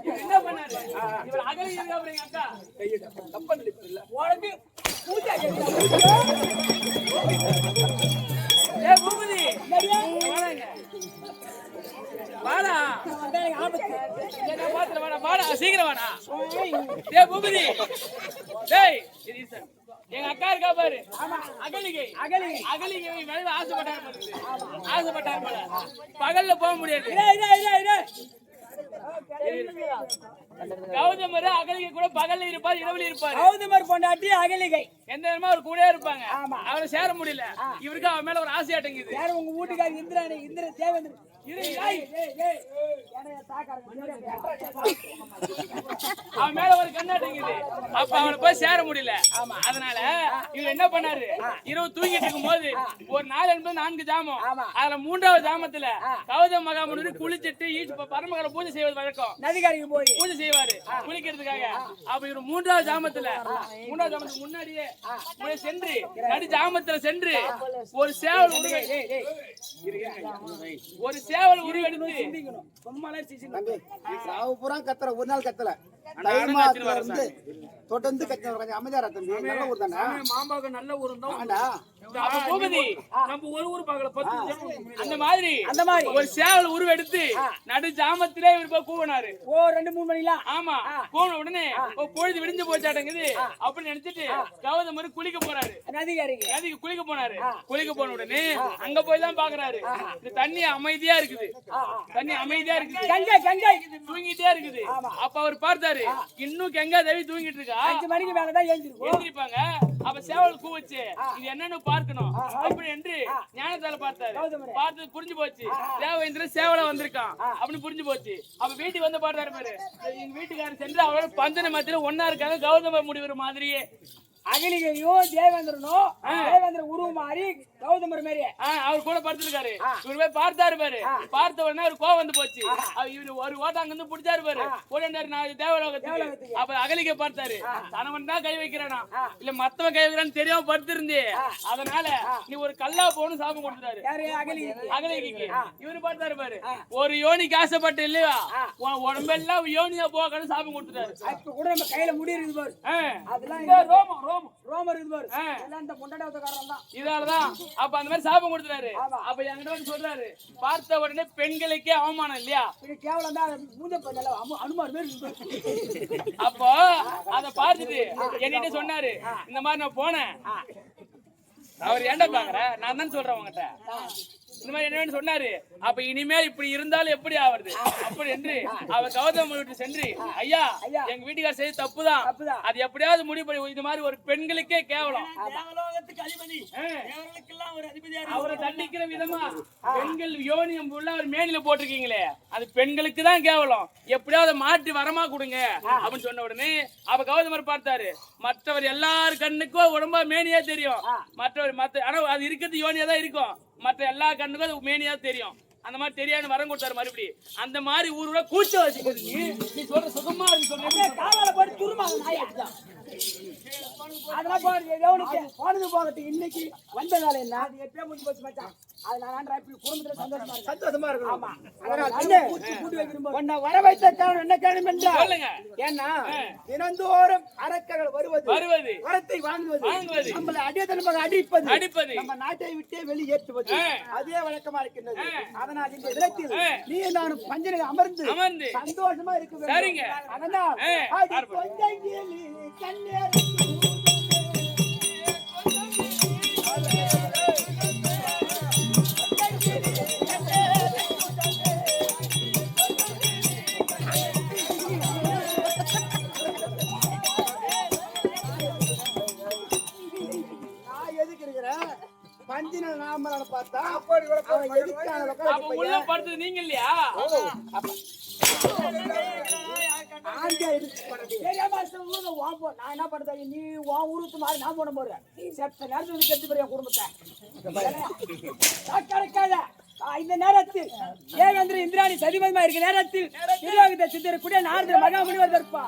இவர் என்ன பண்ணாரு? இவர் அகல இருக்கா அப்படிங்க அக்கா? தப்ப நினைப்பு இல்ல. உனக்கு பூஜை ஏ பூபதி, வாடா. என்ன பாத்துல வாடா, வாடா சீக்கிரம் வாடா. டேய் பூபதி, டேய் எங்க அக்கா இருக்கா பாரு, அகலிகை அகலிகை மேல ஆசைப்பட்டார் போல. பகல்ல போக முடியாது. கௌதமர் அகலிகை கூட பகல்ல இருப்பார், இரவுல இருப்பாரு. கௌதமர் பொண்டாட்டி அகலிகை எந்த நேரமா அவர் கூட இருப்பாங்க. அவரை சேர முடியல. இவருக்கு அவன் மேல ஒரு ஆசை அடங்குது. யாரு உங்க வீட்டுக்காரர் இந்திராணி இந்திர தேவேந்திரன். அவன் மேல ஒரு கண்ணாட்டங்குது. அப்ப அவனை போய் சேர முடியல. அதனால இவர் என்ன பண்ணாரு? இரவு தூங்கிட்டு இருக்கும் போது ஒரு நாள் என்பது 4 ஜாமம். அதுல 3வது ஜாமத்துல கௌதம மகாமுனிவர் குளிச்சிட்டு பரமகல பூஜை செய்வது வழக்கம். நதிகாரிக்கு போய் பூஜை செய்வாரு குளிக்கிறதுக்காக. அப்ப இவர் 3வது ஜாமத்துக்கு முன்னாடியே இப்படி சென்று நடு ஜாமத்துல சென்று ஒரு சேவல் ஒரு சேவல் உருவெடுத்து சாவு பூரா கத்தல ஒரு நாள் கத்தல தைமாத்துல இருந்து தொடர்ந்து கத்தின கொஞ்சம் அமைதியாரா தம்பி நல்ல ஊர் தானே மாம்பாக நல்ல ஊர் தான் ஆண்டா அப்ப பூபதி நம்ம ஒரு ஊர் பார்க்கல 10 அந்த மாதிரி ஒரு சேவல் உருவெடுத்து நடு ஜாமத்திலே இவர் போய் கூவனாரு. ஓ 2-3 மணிலாம் ஆமா கூவன உடனே பொழுது விடிஞ்சு போச்சாட்டங்குது அப்படின்னு நினைச்சிட்டு கௌதமர் குளிக்க போறாரு. நதிக்கு குளிக்க போனாரு. குளிக்க போன உடனே அங்க போய் தான் பாக்குறாரு இந்த தண்ணி அமைதியா இருக்குது. தூங்கிட்டே இருக்குது. அப்ப அவர் பார்த்தாரு இன்னும் கங்கா தேவி தூங்கிட்டு இருக்கா. 5 மணிக்கு மேலதான் எழுந்திருப்பாங்க. அப்ப சேவல் கூவச்சு இது என்னன்னு பார்க்கணும் அப்படி என்று ஞானத்தால பார்த்தாரு. பார்த்து புரிஞ்சு போச்சு தேவேந்திர சேவல வந்திருக்கான் அப்படின்னு புரிஞ்சு போச்சு. அப்ப வீட்டுக்கு வந்து பாடுறாரு பாரு எங்க வீட்டுக்காரர் சென்று அவரோட பஞ்சன மத்தியில ஒன்னா இருக்காங்க கௌதம முடிவுற மாதிரியே. அகிலிகையும் தேவேந்திர உருவ மாறி கௌதமர் மாதிரி அவர் கூட படுத்திருக்காரு. இவரு போய் பார்த்தாரு பாரு. பார்த்த உடனே அவர் கோவம் வந்து போச்சு. இவரு ஒரு ஓட்டாங்க வந்து பிடிச்சாரு பாரு ஓடினாரு நான் தேவலோகத்துக்கு. அப்ப அகலிகை பார்த்தாரு கணவன் தான் கை வைக்கிறானா இல்ல மத்தவன் கை வைக்கிறான்னு தெரியாம படுத்திருந்தே அதனால நீ ஒரு கல்லா போன்னு சாபம் கொடுத்துட்டாரு அகலிகைக்கு. இவரு பார்த்தாரு பாரு ஒரு யோனிக்கு ஆசைப்பட்டு இல்லையா உடம்பெல்லாம் யோனியா போகன்னு சாபம் கொடுத்துட்டாரு. இப்ப கூட நம்ம கையில முடி இருக்குது பாரு அதெல்லாம் ரோமர் இது பாரு எல்லாம் இந்த பொண்டாட்டக்காரன் தான் இதாலதான் அப்ப அந்த மாதிரி சாபம் கொடுத்துறாரு. அப்ப என்கிட்ட வந்து சொல்றாரு பார்த்த உடனே பெண்களுக்கே அவமானம் இல்லையா கேவலம் தான் மூஞ்ச அனுமார் மாதிரி. அப்போ அத பார்த்துட்டு என்கிட்ட சொன்னாரு இந்த மாதிரி நான் போனேன். அவர் ஏன்டா பாக்குற நான் தான் சொல்றேன் உங்ககிட்ட இந்த மாதிரி என்ன சொன்னாரு. அப்ப இனிமேல் இப்படி இருந்தாலும் எப்படி ஆவறது அப்படி என்று அவர் கௌதம வீட்டு சென்று ஐயா எங்க வீட்டுக்கார செய்து தப்புதான் அது எப்படியாவது முடிவு பண்ணி இது மாதிரி ஒரு பெண்களுக்கே கேவலம் அவரை தண்டிக்கிற விதமா பெண்கள் யோனியம் உள்ள அவர் மேனில போட்டிருக்கீங்களே அது பெண்களுக்கு தான் கேவலம் எப்படியாவது மாற்றி வரமா கொடுங்க அப்படின்னு சொன்ன உடனே அப்ப கௌதமர் பார்த்தாரு மற்றவர் எல்லார் கண்ணுக்கும் உடம்பா மேனியா தெரியும் மற்றவர் ஆனா அது இருக்கிறது யோனியா தான் இருக்கும் மற்ற எல்லா கண்ணுக்கும் அது மேனியா தெரியும். அந்த மாதிரி தெரியாது வரம் கொடுத்தாரு மறுபடி அந்த மாதிரி ஊருல கூச்ச வச்சு நீ சொல்ற சுகமா இருக்கு சொல்ற காலால போட்டு துருமாங்க நாயா அதெல்லாம் போனது போகட்டு இன்னைக்கு வந்த வேலை என்ன அது எப்பயே முடிஞ்சு போச்சு மச்சான். அது நான் குடும்பத்துல சந்தோஷமா இருக்கும். ஆமா கூட்டி வைக்கிறோம் உன்னை வர வைத்த காரணம் என்ன காரணம் என்றால் ஏன்னா தினந்தோறும் அரக்கர்கள் வருவது வரத்தை வாங்குவது நம்மளை அடியதனமாக அடிப்பது நம்ம நாட்டை விட்டே வெளியேற்றுவது அதே வழக்கமா இருக்கின்றது. அதனால் இந்த இடத்தில் நீ நானும் பஞ்சனையில் அமர்ந்து சந்தோஷமா இருக்க வேண்டும். அதனால் பஞ்சின நாம பார்த்தா உள்ள படுத்தது நீங்க இல்லையா நான் என்ன பண்றேன் நீ உன் ஊருக்கு மாதிரி நான் போன போறேன் செத்த நேரத்தில் கெட்டு போறேன் குடும்பத்தை கிடைக்காத இந்த நேரத்தில் ஏகந்திர இந்திராணி சதிமயமா இருக்க நேரத்தில் நிர்வாகத்தை சித்தரக்கூடிய நாரத மகாமுனிவர் இருப்பா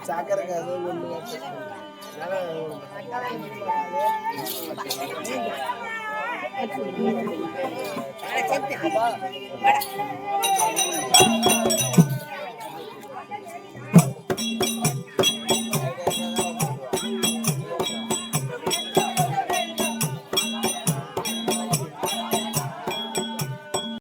சாக்கரைங்க அது ஒண்ணு